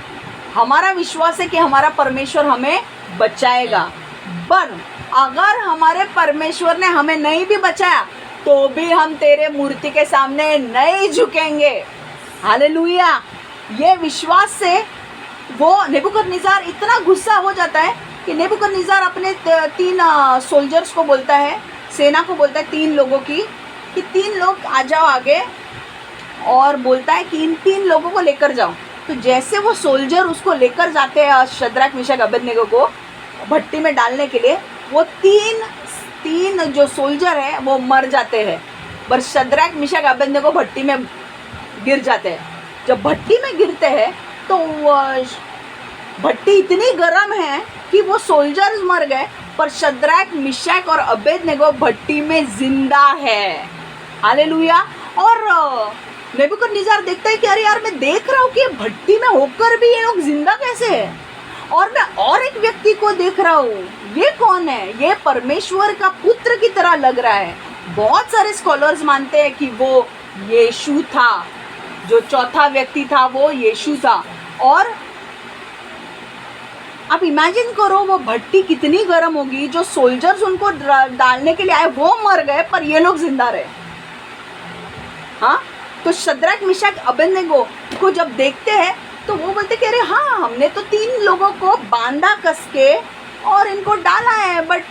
[SPEAKER 1] हमारा विश्वास है कि हमारा परमेश्वर हमें बचाएगा, पर अगर हमारे परमेश्वर ने हमें नहीं भी बचाया तो भी हम तेरे मूर्ति के सामने नहीं झुकेंगे. हालेलुया. ये विश्वास से वो नेबुकदनेस्सर इतना गुस्सा हो जाता है कि नेबुकदनेस्सर अपने 3 सोल्जर्स को बोलता है, सेना को बोलता है 3 लोगों की, कि 3 लोग आ जाओ आगे, और बोलता है कि इन 3 लोगों को लेकर जाओ. तो जैसे वो सोल्जर उसको लेकर जाते हैं शद्रक, मिशक, अबेदनेगो को भट्टी में डालने के लिए, वो तीन जो सोल्जर है वो मर जाते हैं, पर शद्रक, मिशक, अबेदनेगो भट्टी में गिर जाते हैं. जब भट्टी में गिरते हैं तो भट्टी इतनी गर्म है कि वो सोल्जर्स मर गए, पर शद्रक, मिशक और अबेदनेगो भट्टी में जिंदा है. हालेलुया. और नेबुकदनेस्सर देखता है कि अरे यार, मैं देख रहा हूँ कि भट्टी में होकर भी ये लोग जिंदा कैसे हैं, और मैं और एक व्यक्ति को देख रहा हूँ, ये कौन है, ये परमेश्वर का पुत्र की तरह लग रहा है. बहुत सारे स्कॉलर्स मानते हैं कि वो यीशु था, जो चौथा व्यक्ति था वो यीशु था. और आप इमेजिन करो वो भट्टी कितनी गर्म होगी, जो सोल्जर्स उनको डालने के लिए आए वो मर गए, पर ये लोग जिंदा रहे. हाँ, तो शद्रक, मिशक, अबेदनेगो को जब देखते हैं तो वो बोलते कि अरे हाँ, हमने तो 3 लोगों को बांधा कस के और इनको डाला है, बट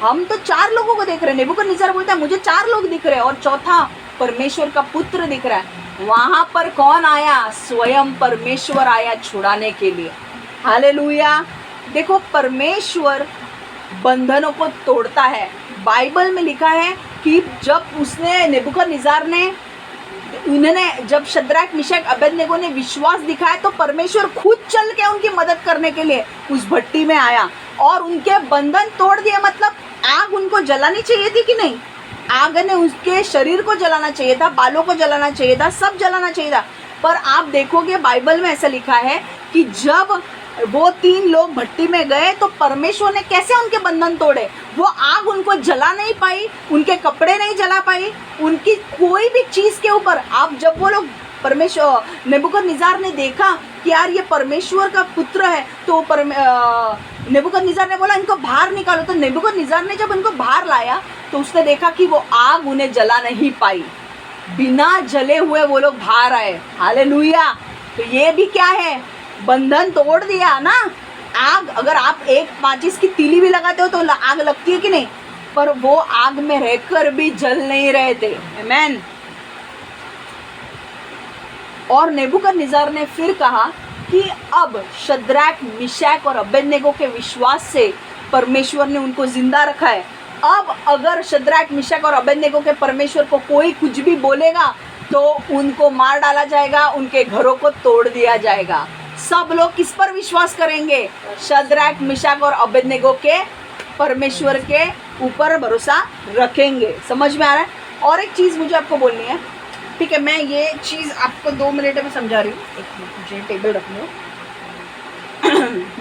[SPEAKER 1] हम तो 4 लोगों को देख रहे हैं. नेबुकदनेस्सर बोलता है मुझे 4 लोग दिख रहे हैं और चौथा परमेश्वर का पुत्र दिख रहा है. वहाँ पर कौन आया? स्वयं परमेश्वर आया छुड़ाने के लिए. हालेलुया. देखो, परमेश्वर बंधनों को तोड़ता है. बाइबल में लिखा है कि जब उसने नेबुकदनेस्सर ने जब शद्रक, मिशक, अबेदनेगो ने विश्वास दिखाया तो परमेश्वर खुद चल के उनकी मदद करने के लिए उस भट्टी में आया और उनके बंधन तोड़ दिए. मतलब आग उनको जलानी चाहिए थी कि नहीं? आग ने उसके शरीर को जलाना चाहिए था, बालों को जलाना चाहिए था, सब जलाना चाहिए था. पर आप देखोगे बाइबल में ऐसा लिखा है कि जब वो 3 लोग भट्टी में गए तो परमेश्वर ने कैसे उनके बंधन तोड़े. वो आग उनको जला नहीं पाई, उनके कपड़े नहीं जला पाई, उनकी कोई भी चीज़ के ऊपर. आप जब वो लोग नेबुकदनेस्सर ने देखा कि यार ये परमेश्वर का पुत्र है, तो नेबुकदनेस्सर ने बोला इनको बाहर निकालो. तो नेबुकदनेस्सर ने जब इनको बाहर लाया तो उसने देखा कि वो आग उन्हें जला नहीं पाई, बिना जले हुए वो लोग बाहर आए. हालेलुया. तो ये भी क्या है? बंधन तोड़ दिया ना. आग, अगर आप एक माचिस की तीली भी लगाते हो तो आग लगती है कि नहीं, पर वो आग में रहकर भी जल नहीं रहे थे. आमीन. और नेबुकदनेस्सर ने फिर कहा कि अब शद्रक, मिशक और अबेदनेगो के विश्वास से परमेश्वर ने उनको जिंदा रखा है. अब अगर शद्रक, मिशक और अबेदनेगो के परमेश्वर को कोई कुछ भी बोलेगा तो उनको मार डाला जाएगा, उनके घरों को तोड़ दिया जाएगा. सब लोग किस पर विश्वास करेंगे? शद्रक, मिशक और अबेदनेगो के परमेश्वर के ऊपर भरोसा रखेंगे। समझ में आ रहा है? और एक चीज़ मुझे आपको बोलनी है, ठीक है? मैं ये चीज़ आपको 2 मिनट में समझा रही हूँ। एक मिनट, मुझे टेबल रखने दो।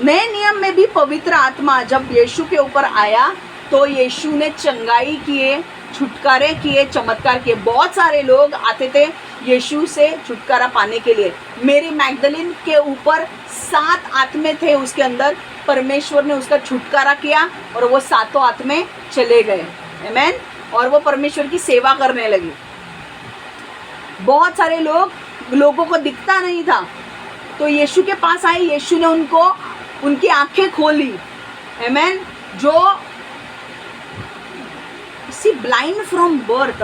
[SPEAKER 1] नए नियम में भी पवित्र आत्मा जब यीशु के ऊपर आया तो यीशु ने चंगाई किए, छुटकारे किए, चमत्कार किए। बहुत सारे लोग आते थे यीशु से छुटकारा पाने के लिए। मेरी मैगदलीन के ऊपर 7 आत्मे थे, उसके अंदर परमेश्वर ने उसका छुटकारा किया और वो 7 आत्मे चले गए। आमीन। और वो परमेश्वर की सेवा करने लगी। बहुत सारे लोगों को दिखता नहीं था, तो यीशु के पास आए, यीशु ने उनकी आंखें खोली। आमीन। जो ब्लाइंड फ्रॉम बर्थ,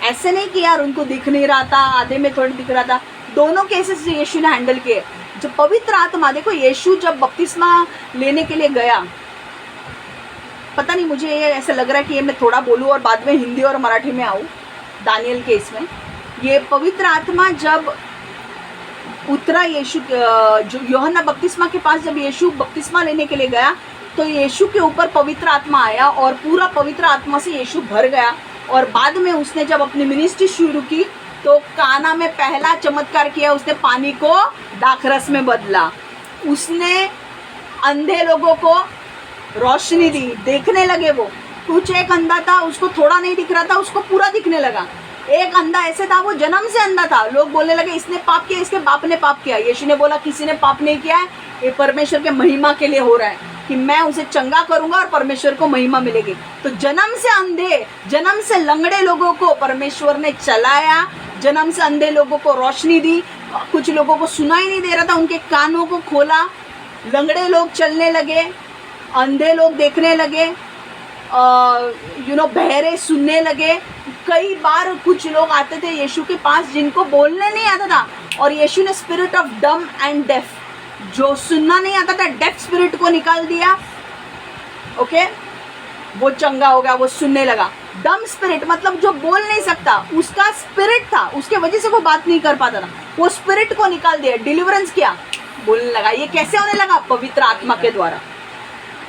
[SPEAKER 1] ऐसे नहीं कि यार उनको दिख नहीं रहा था, आधे में थोड़ी दिख रहा था, दोनों केसेस यीशु ने हैंडल किए। जब पवित्र आत्मा, देखो यीशु जब बपतिस्मा लेने के लिए गया, पता नहीं मुझे ये ऐसा लग रहा है कि ये मैं थोड़ा बोलूँ और बाद में हिंदी और मराठी में आऊँ दानियल के इसमें। ये पवित्र आत्मा जब उतरा यीशु, जो यूहन्ना बपतिस्मा के पास जब यीशु बपतिस्मा लेने के लिए गया, तो यीशु के ऊपर पवित्र आत्मा आया और पूरा पवित्र आत्मा से यीशु भर गया। और बाद में उसने जब अपनी मिनिस्ट्री शुरू की तो काना में पहला चमत्कार किया, उसने पानी को दाखरस में बदला। उसने अंधे लोगों को रोशनी दी, देखने लगे। वो कुछ एक अंधा था, उसको थोड़ा नहीं दिख रहा था, उसको पूरा दिखने लगा। एक अंधा ऐसे था, वो जन्म से अंधा था। लोग बोलने लगे इसने पाप किया, इसके बाप ने पाप किया। यीशु ने बोला किसी ने पाप नहीं किया है, ये परमेश्वर के महिमा के लिए हो रहा है कि मैं उसे चंगा करूंगा और परमेश्वर को महिमा मिलेगी। तो जन्म से अंधे, जन्म से लंगड़े लोगों को परमेश्वर ने चलाया, जन्म से अंधे लोगों को रोशनी दी। कुछ लोगों को सुनाई नहीं दे रहा था, उनके कानों को खोला, लंगड़े लोग चलने लगे, अंधे लोग देखने लगे, बहरे सुनने लगे। कई बार कुछ लोग आते थे यीशु के पास जिनको बोलने नहीं आता था, और यीशु ने स्पिरिट ऑफ डम एंड डेफ, जो सुनना नहीं आता था, डेफ स्पिरिट को निकाल दिया। ओके, वो चंगा हो गया, वो सुनने लगा। डम स्पिरिट मतलब जो बोल नहीं सकता, उसका स्पिरिट था, उसके वजह से वो बात नहीं कर पाता था, वो स्पिरिट को निकाल दिया, डिलीवरेंस किया, बोलने लगा। ये कैसे होने लगा? पवित्र आत्मा के द्वारा।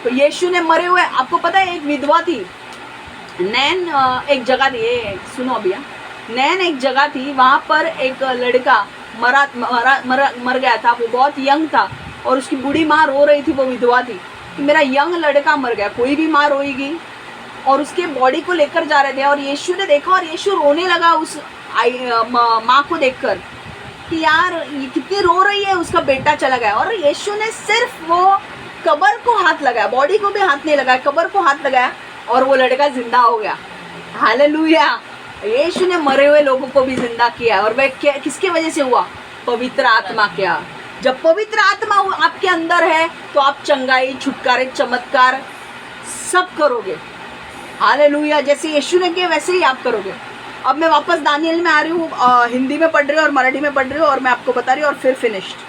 [SPEAKER 1] तो यीशु ने मरे हुए, आपको पता है एक विधवा थी, नैन एक जगह थी, सुनो भैया, नैन एक जगह थी, वहाँ पर एक लड़का मर गया था। वो बहुत यंग था और उसकी बूढ़ी माँ रो रही थी, वो विधवा थी कि मेरा यंग लड़का मर गया। कोई भी माँ रोएगी, और उसके बॉडी को लेकर जा रहे थे, और यीशु ने देखा और यीशु रोने लगा उस माँ को देखकर कि यार ये कितनी रो रही है, उसका बेटा चला गया। और यीशु ने सिर्फ वो कब्र को हाथ लगाया, बॉडी को भी हाथ नहीं लगाया, कब्र को हाथ लगाया और वो लड़का जिंदा हो गया। हालेलुया। यीशु ने मरे हुए लोगों को भी जिंदा किया। और वह किसके वजह से हुआ? पवित्र आत्मा। क्या जब पवित्र आत्मा आपके अंदर है तो आप चंगाई, छुटकारे, चमत्कार सब करोगे। हालेलुया। जैसे यीशु ने किया वैसे ही आप करोगे। अब मैं वापस दानियल में आ रही हूँ, हिंदी में पढ़ रही हूँ और मराठी में पढ़ रही हूँ, और मैं आपको बता रही हूँ और फिर फिनिश्ड।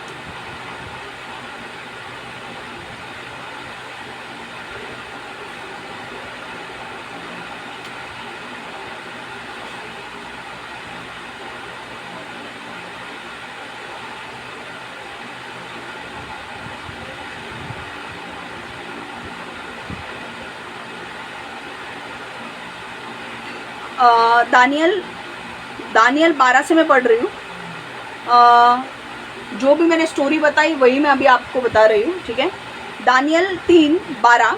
[SPEAKER 1] दानियल 12 से मैं पढ़ रही हूँ। जो भी मैंने स्टोरी बताई वही मैं अभी आपको बता रही हूँ, ठीक है। दानियल 3:12।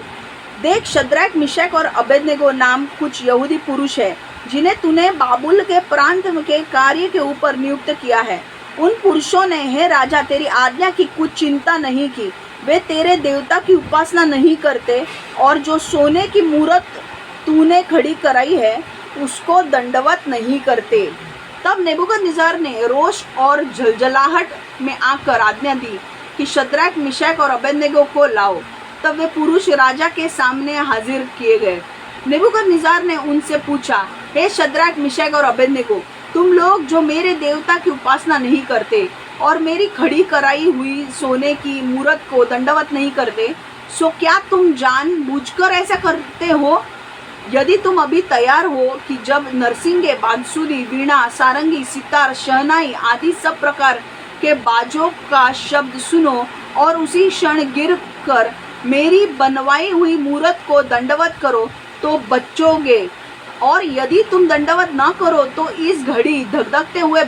[SPEAKER 1] देख, शद्रक, मिशक और अबेदनेगो नाम कुछ यहूदी पुरुष है जिन्हें तूने बाबुल के प्रांत के कार्य के ऊपर नियुक्त किया है। उन पुरुषों ने, हे राजा, तेरी आज्ञा की कुछ चिंता नहीं की। वे तेरे देवता की उपासना नहीं करते और जो सोने की मूर्त तूने खड़ी कराई है उसको दंडवत नहीं करते। तब नेबूकदनेस्सर ने रोष और झलझलाहट में आकर आज्ञा दी कि शद्रक, मिशक और अबेदनेगो को लाओ। तब वे पुरुष राजा के सामने हाजिर किए गए। नेबूकदनेस्सर ने उनसे पूछा, हे शद्रक, मिशक और अबेदनेगो, तुम लोग जो मेरे देवता की उपासना नहीं करते और मेरी खड़ी कराई हुई सोने की मूर्त को दंडवत नहीं करते, सो क्या तुम जानबूझकर ऐसा करते हो? यदि तुम अभी तैयार हो कि जब नरसिंगे, बांसुरी, वीणा, सारंगी, सितार, शहनाई आदि सब प्रकार के बाजों का शब्द सुनो और उसी क्षण गिर कर मेरी बनवाई हुई मूरत को दंडवत करो तो बचोगे, और यदि तुम दंडवत ना करो तो इस घड़ी धधकते हुए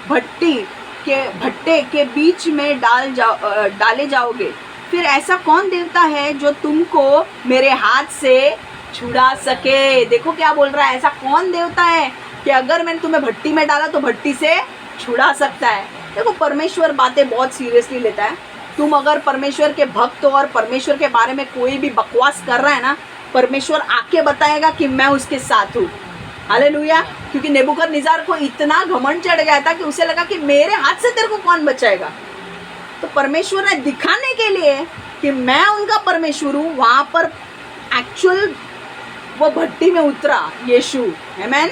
[SPEAKER 1] भट्टे के बीच में डाले जाओगे। फिर ऐसा कौन देवता है जो तुमको मेरे हाथ से छुड़ा सके? देखो क्या बोल रहा है, ऐसा कौन देवता है कि अगर मैंने तुम्हें भट्टी में डाला तो भट्टी से छुड़ा सकता है। देखो परमेश्वर बातें बहुत सीरियसली लेता है। तुम अगर परमेश्वर के भक्त हो और परमेश्वर के बारे में कोई भी बकवास कर रहा है ना, परमेश्वर आके बताएगा कि मैं उसके साथ हूँ। हालेलुया। क्योंकि नेबूकदनेस्सर को इतना घमंड चढ़ गया था कि उसे लगा कि मेरे हाथ से तेरे को कौन बचाएगा। तो परमेश्वर ने दिखाने के लिए कि मैं उनका परमेश्वर हूँ, वहां पर एक्चुअल वो भट्टी में उतरा यीशु। आमीन।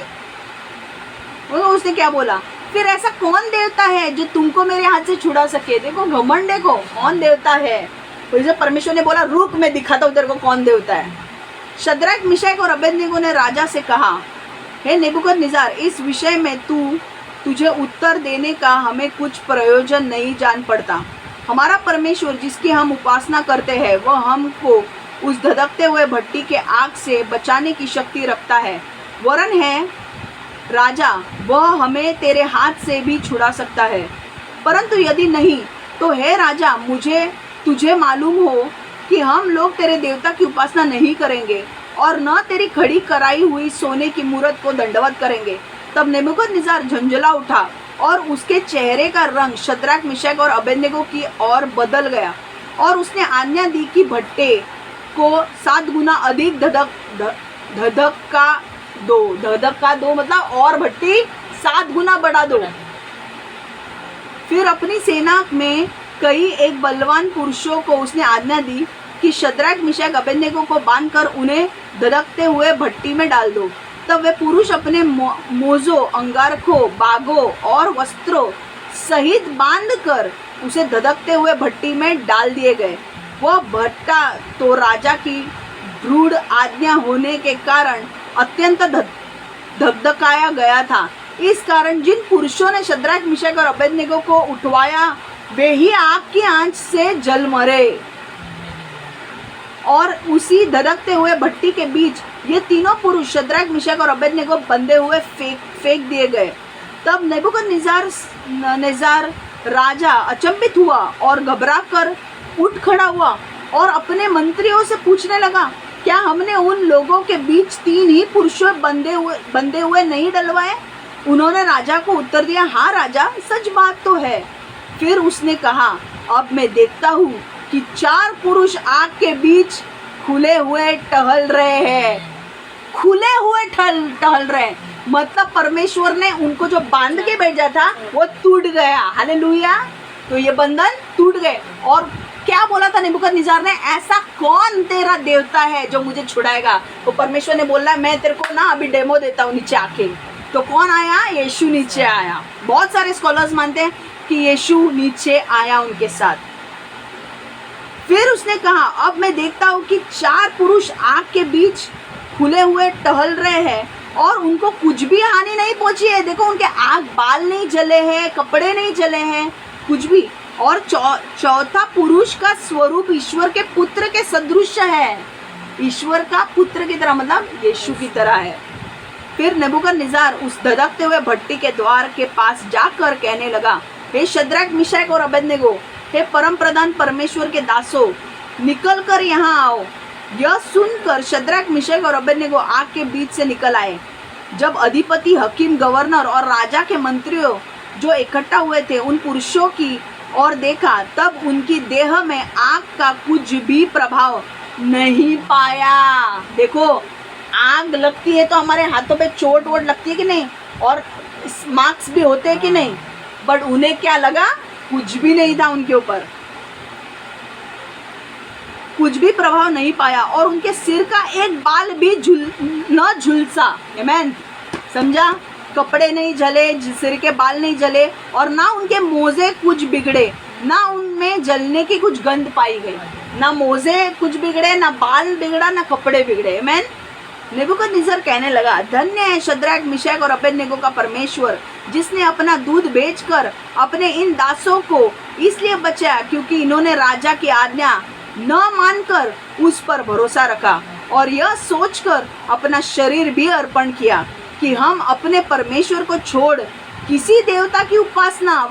[SPEAKER 1] उसने क्या बोला, फिर ऐसा कौन देवता है जो तुमको मेरे हाथ से छुड़ा सके? देखो घमंड, देखो कौन देवता है। तो परमेश्वर ने बोला रुक, मैं दिखाता हूँ तेरे को कौन देवता है। शद्रक, मिशक और अबेदनगो ने राजा से कहा, हे नेबूकदनेस्सर, इस विषय में तुझे उत्तर देने का हमें कुछ प्रयोजन नहीं जान पड़ता। हमारा परमेश्वर जिसकी हम उपासना करते हैं वह हमको उस धधकते हुए भट्टी के आग से बचाने की शक्ति रखता है। वरन है राजा, वह हमें तेरे हाथ से भी छुड़ा सकता है। परंतु यदि नहीं तो हे राजा, तुझे मालूम हो कि हम लोग तेरे देवता की उपासना नहीं करेंगे और न तेरी खड़ी कराई हुई सोने की मूरत को दंडवत करेंगे। तब नेबूकदनेस्सर झंझला उठा और उसके चेहरे का रंग शद्रक, मिशक और अबेदनगो की ओर बदल गया, और उसने आज्ञा दी कि भट्टे को 7 गुना अधिक धधका दो, मतलब और भट्टी 7 गुना बढ़ा दो। फिर अपनी सेना में कई एक बलवान पुरुषों को उसने आज्ञा दी कि शद्रक, मिशक, अबेदनगो को बांधकर उन्हें धधकते हुए भट्टी में डाल दो। तब वे पुरुष अपने मोजों, अंगारखों, बागों और वस्त्रों सहित बांधकर उसे धधकते हुए भट्टी में डाल दिए गए। वह भट्टा तो राजा की दृढ़ आज्ञा होने के कारण अत्यंत धधकाया गया था। इस कारण जिन पुरुषों ने शद्रक, मिशक और अबेदनगो को उठवाया वे ही आग की आंच से जल मरे, और उसी धधकते हुए भट्टी के बीच ये तीनों पुरुष शद्रक, मिशक और अबेदनगो बंधे हुए फेंक दिए गए। तब नेबूकदनेस्सर राजा अचंभित हुआ और घबरा कर उठ खड़ा हुआ और अपने मंत्रियों से पूछने लगा, क्या हमने उन लोगों के बीच 3 ही पुरुषों बंधे हुए नहीं डलवाए? उन्होंने राजा को उत्तर दिया, हाँ राजा, सच बात तो है। फिर उसने कहा, अब मैं देखता हूँ कि 4 पुरुष आग के बीच खुले हुए टहल रहे हैं। खुले हुए टहल रहे हैं, मतलब परमेश्वर ने उनको जो बांध के भेजा था वो टूट गया। हालेलुया। तो ये बंधन टूट गए। और क्या बोला था नेबूकदनेस्सर ने, ऐसा कौन तेरा देवता है जो मुझे छुड़ाएगा? तो परमेश्वर ने बोला, मैं तेरे को ना अभी डेमो देता हूँ नीचे आके। तो कौन आया? यीशु नीचे आया। बहुत सारे स्कॉलर्स मानते हैं कि यीशु नीचे आया उनके साथ। फिर उसने कहा, अब मैं देखता हूँ कि 4 पुरुष आग के बीच खुले हुए टहल रहे हैं और उनको कुछ भी हानि नहीं पहुंची है। देखो उनके आग बाल नहीं जले हैं, कपड़े नहीं जले हैं, कुछ भी। और चौथा पुरुष का स्वरूप ईश्वर के पुत्र के सदृश है, ईश्वर का पुत्र की तरह, मतलब यीशु की तरह है। फिर नेबूकदनेस्सर उस धधकते हुए भट्टी के द्वार के पास जाकर कहने लगा, हे शद्रक, मिशक और अबेदनगो, हे परम प्रधान परमेश्वर के दासों, निकल कर यहाँ आओ। यह सुनकर शद्रक, मिशक और अबेदनगो आग के बीच से निकल आए। जब अधिपति, हकीम, गवर्नर और राजा के मंत्रियों जो इकट्ठा हुए थे उन पुरुषों की ओर देखा, तब उनकी देह में आग का कुछ भी प्रभाव नहीं पाया। देखो आग लगती है तो हमारे हाथों पे चोट वोट लगती है कि नहीं, और मार्क्स भी होते हैं कि नहीं, बट उन्हें क्या लगा? कुछ भी नहीं था उनके ऊपर, कुछ भी प्रभाव नहीं पाया, और उनके सिर का एक बाल भी न झुलसा। आमीन। समझा? कपड़े नहीं जले, सिर के बाल नहीं जले, और ना उनके मोजे कुछ बिगड़े, ना उनमें जलने की कुछ गंध पाई गई। ना मोजे कुछ बिगड़े, ना बाल बिगड़ा, ना कपड़े बिगड़े। आमीन। नेबूकदनेस्सर कहने लगा, धन्य है शद्रक, मिशक और अबेदनगो का परमेश्वर, जिसने अपना दूध बेचकर अपने इन दासों को इसलिए बचाया क्योंकि इन्होंने राजा की आज्ञा न मानकर उस पर भरोसा रखा और यह सोचकर अपना शरीर भी अर्पण किया कि हम अपने परमेश्वर को छोड़ किसी देवता की उपासना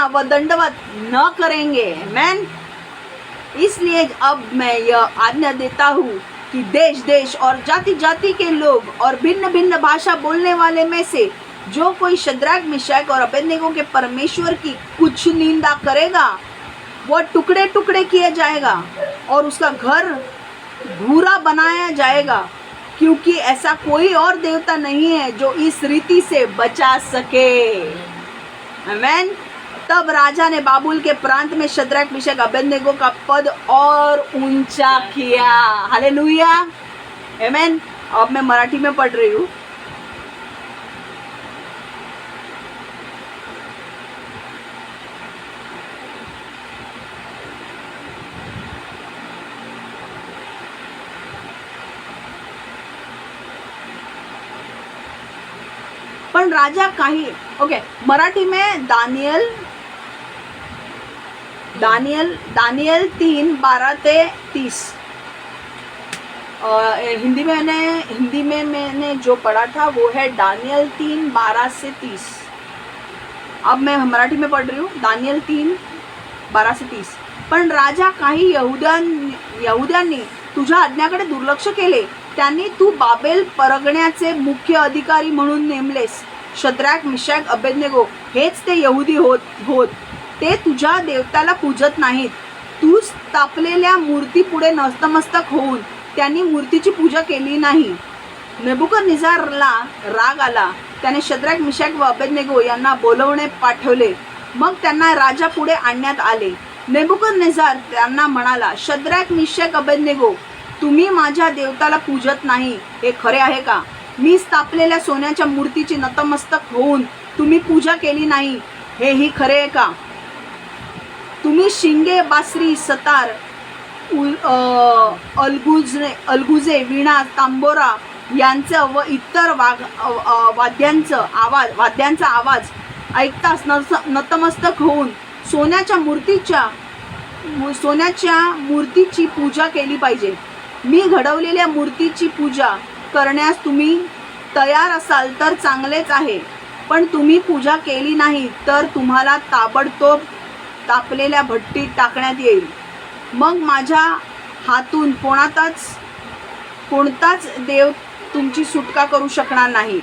[SPEAKER 1] व दंडवत न करेंगे। आमीन। इसलिए अब मैं यह आज्ञा देता हूँ कि देश देश और जाति जाति के लोग और भिन्न भिन्न भाषा बोलने वाले में से जो कोई शद्रक, मिशक और अबेदनगो के परमेश्वर की कुछ निंदा करेगा वो टुकड़े टुकड़े किए जाएगा और उसका घर भूरा बनाया जाएगा, क्योंकि ऐसा कोई और देवता नहीं है जो इस रीति से बचा सके। आमीन। तब राजा ने बाबुल के प्रांत में शद्रक, मिशक, अबेदनगो का पद और ऊंचा किया। हालेलुया। आमीन। अब मैं मराठी में पढ़ रही हूँ। पण राजा काही मराठी में दानियल 3:12-30। हिंदी में मैंने जो पढ़ा था वो है दानियल 3:12-30। अब मैं मराठी में पढ़ रही हूँ। दानियल 3:12-30। पण राजा काही यहुद्यांनी तुझ्या आज्ञाकडे दुर्लक्ष केले, त्यांनी तू बाबेल परगण्याचे मुख्य अधिकारी म्हणून नेमलेस। शद्रक, मिशक, अबेदनगो हेच ते यहुदी होत ते तुझ्या देवताला पूजत नाहीत। तू स्थापलेल्या मूर्तीपुढे नतमस्तक होऊन त्यांनी मूर्तीची पूजा केली नाही। नेबुकदनेस्सरला राग आला, त्याने शद्रक, मिशक व अबेदनगो यांना बोलवणे पाठवले। मग त्यांना राजा पुढे आणण्यात आले। नेबुकदनेस्सर त्यांना म्हणाला, शद्रक, मिशक, अबेदनगो, तुम्ही माझ्या देवताला पूजत नाही हे खरे आहे का? मी स्थापलेल्या सोन्याच्या मूर्तीची नतमस्तक होऊन तुम्ही पूजा केली नाही हेही खरे आहे का? तुम्ही शिंगे, बासरी, सतार, अलगुजे, वीणा, तांबोरा यांचं व इतर वाद्यांचा आवाज ऐकताच नतमस्तक होऊन सोन्याच्या मूर्तीची पूजा केली पाहिजे। मी घडवलेल्या मूर्तीची पूजा करण्यास तुम्ही तयार असाल तर चांगलेच आहे, पण तुम्ही पूजा केली नाही तर तुम्हाला ताबडतोब तापलेल्या भट्टीत टाकण्यात येईल। मग माझ्या हातून कोणताच देव तुमची सुटका करू शकणार नाही।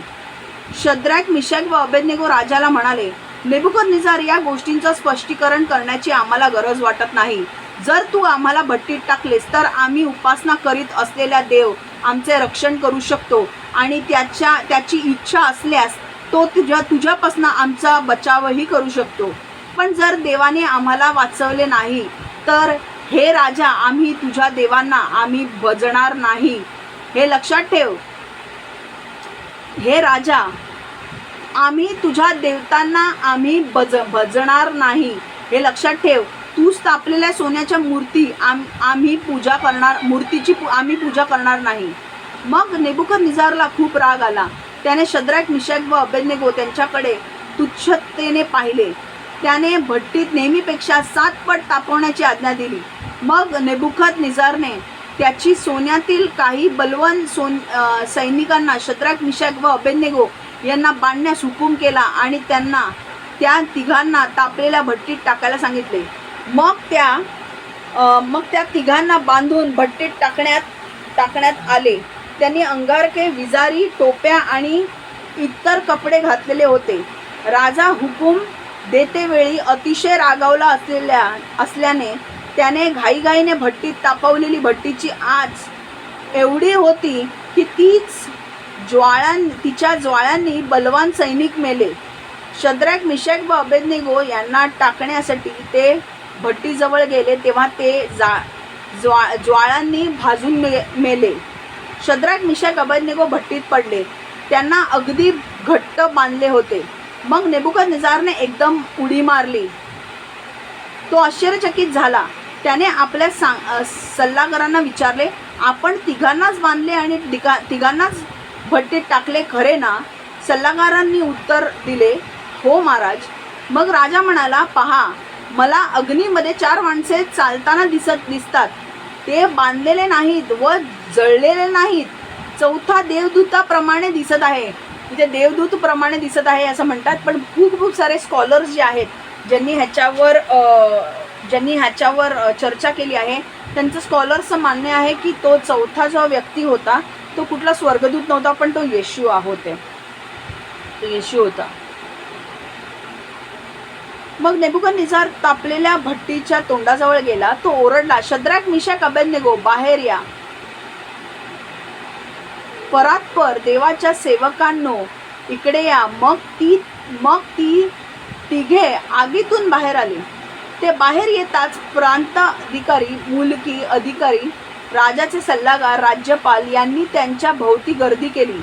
[SPEAKER 1] शद्रक, मिशक व अबेदनगो राजाला म्हणाले, नेबुकदनेस्सर, या गोष्टींचं स्पष्टीकरण करण्याची आम्हाला गरज वाटत नाही। जर तू आम्हाला भट्टीत टाकलेस तर आम्ही उपासना करीत असलेल्या देव आमचे रक्षण करू शकतो आणि त्याची इच्छा असल्यास तो तुझ्यापासून आमचा बचावही करू शकतो। पण जर देवाने आम्हाला वाचवले नाही तर हे राजा, आम्ही तुझ्या देवांना आम्ही भजणार नाही हे लक्षात ठेव। हे राजा, आम्ही तुझ्या देवतांना आम्ही भजणार नाही हे लक्षात ठेव। तू स्थापलेल्या सोन्याच्या मूर्तीची आम्ही पूजा करणार नाही। मग नेबुकदनेस्सरला खूप राग आला, त्याने शद्रक, मिशक व अबेदनगो त्यांच्याकडे तुच्छतेने पाहिले। त्याने भट्टीत नेहमीपेक्षा 7 पट तापवण्याची आज्ञा दिली। मग नेबुकदनेस्सरने त्याची सोन्यातील काही बलवान सैनिकांना शद्रक, मिशक व अबेदनगो यांना बांधण्यास हुकूम केला आणि त्यांना त्या तिघांना तापलेल्या भट्टीत टाकायला सांगितले। मग त्या तिघांना बांधून भट्टीत टाकण्यात आले। त्यांनी अंगारके, विजारी, टोप्या आणि इतर कपडे घातलेले होते। राजा हुकूम देतेवेळी अतिशय रागावला असल्याने त्याने घाईघाईने भट्टीत तापवलेली भट्टीची आच एवढी होती की तिच्या ज्वाळांनी बलवान सैनिक मेले। शद्रक, मिशक व अबेदनगो यांना टाकण्यासाठी ते भट्टीजवळ गेले तेव्हा ते ज्वाळांनी भाजून मेले। शद्रक, मिशक, अबेदनगो भट्टीत पडले, त्यांना अगदी घट्ट बांधले होते। मग नेबुकदनेस्सरने एकदम उडी मारली। तो आश्चर्यचकित झाला त्याने आपल्या सल्लागारांना विचारले, आपण तिघांनाच बांधले आणि तिघांनाच भट्टीत टाकले खरे ना? सल्लागारांनी उत्तर दिले, हो महाराज. मग राजा म्हणाला, पहा, मला अग्नीमध्ये 4 माणसे चालताना दिसतात. ते बांधलेले नाहीत व जळलेले नाहीत. चौथा देवदूताप्रमाणे दिसत आहे. इथे देवदूत प्रमाणे दिसत आहे असं म्हणतात, पण खूप सारे स्कॉलर्स जे आहेत ज्यांनी ह्याच्यावर चर्चा केली आहे, त्यांचं स्कॉलर्सचं मान्य आहे की तो चौथा जो व्यक्ती होता तो कुठला स्वर्गदूत नव्हता, पण तो येशू होता. मग नेबुकदनेस्सर तापलेल्या भट्टीच्या तोंडाजवळ गेला. तो ओरडला, शद्रक, मिशक, अबेदनेगो, बाहेर या. परात्पर देवाच्या सेवकांनो, इकडे या. मग ती तिघे आगीतून बाहेर आली. ते बाहेर येताच प्रांताधिकारी, मुलकी अधिकारी, राजाचे सल्लागार, राज्यपाल यांनी त्यांच्या भोवती गर्दी केली.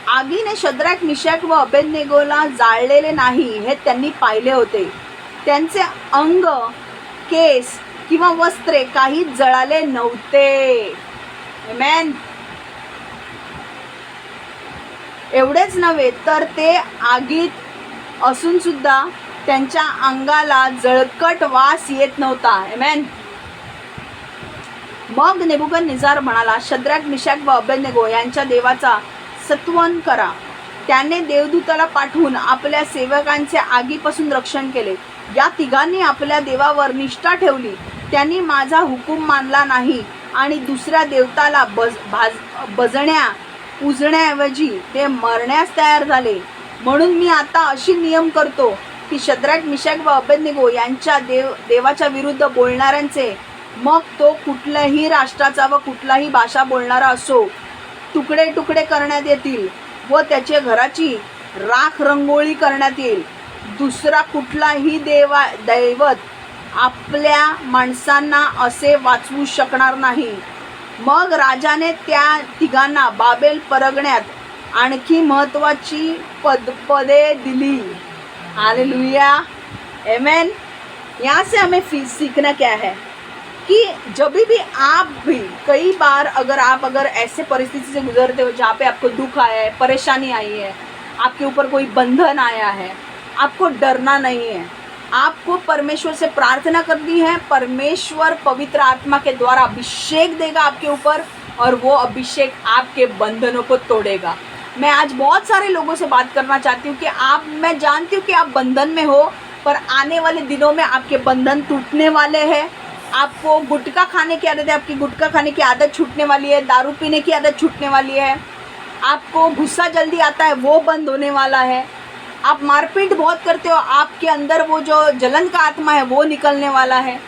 [SPEAKER 1] आगीने शद्रक, मिशक व अबेदनेगोला जाळलेले नाही हे त्यांनी पाहिले होते. त्यांचे अंग, केस किंवा वस्त्रे काही जळाले नव्हते. आमेन. एवढेच नव्हे तर ते आगीत असून सुद्धा त्यांच्या अंगाला जळकट वास येत नव्हता. आमेन. मग नेबुकदनेस्सर म्हणाला, शद्रक, मिशक व अबेदनेगो यांच्या देवाचा स्तवन करा. त्याने देवदूताला पाठवून आपल्या सेवकांचे आगीपासून रक्षण केले. या तिघांनी आपल्या देवावर निष्ठा ठेवली. त्यांनी माझा हुकूम मानला नाही आणि दुसऱ्या देवताला पूजण्याऐवजी ते मरण्यास तयार झाले. म्हणून मी आता अशी नियम करतो की शद्रक, मिशक व अबेदनेगो यांच्या देवाच्या विरुद्ध बोलणाऱ्यांचे, मग तो कुठल्याही राष्ट्राचा व कुठलाही भाषा बोलणारा असो, तुकडे तुकडे करण्यात येतील व त्याच्या घराची राख रंगोळी करण्यात येईल. दुसरा कुठलाही दैवत आपल्या माणसांना असे वाचवू शकणार नाही. मग राजाने त्या तिघांना बाबेल परगण्यात आणखी महत्वाची पदे दिली. हालेलुया. आमेन. यहाँ से हमें सीखना क्या है कि जब भी आप भी कई बार अगर ऐसे परिस्थिति से गुजरते हो जहाँ पे आपको दुख आया है, परेशानी आई है, आपके ऊपर कोई बंधन आया है, आपको डरना नहीं है. आपको परमेश्वर से प्रार्थना करनी है. परमेश्वर पवित्र आत्मा के द्वारा अभिषेक देगा आपके ऊपर और वो अभिषेक आपके बंधनों को तोड़ेगा. मैं आज बहुत सारे लोगों से बात करना चाहती हूँ कि मैं जानती हूँ कि आप बंधन में हो, पर आने वाले दिनों में आपके बंधन टूटने वाले हैं. आपको गुटखा खाने की आदत है, आपकी गुटखा खाने की आदत छूटने वाली है. दारू पीने की आदत छूटने वाली है. आपको गुस्सा जल्दी आता है, वो बंद होने वाला है. आप मारपीट बहुत करते हो, आपके अंदर वो जो जलन का आत्मा है वो निकलने वाला है.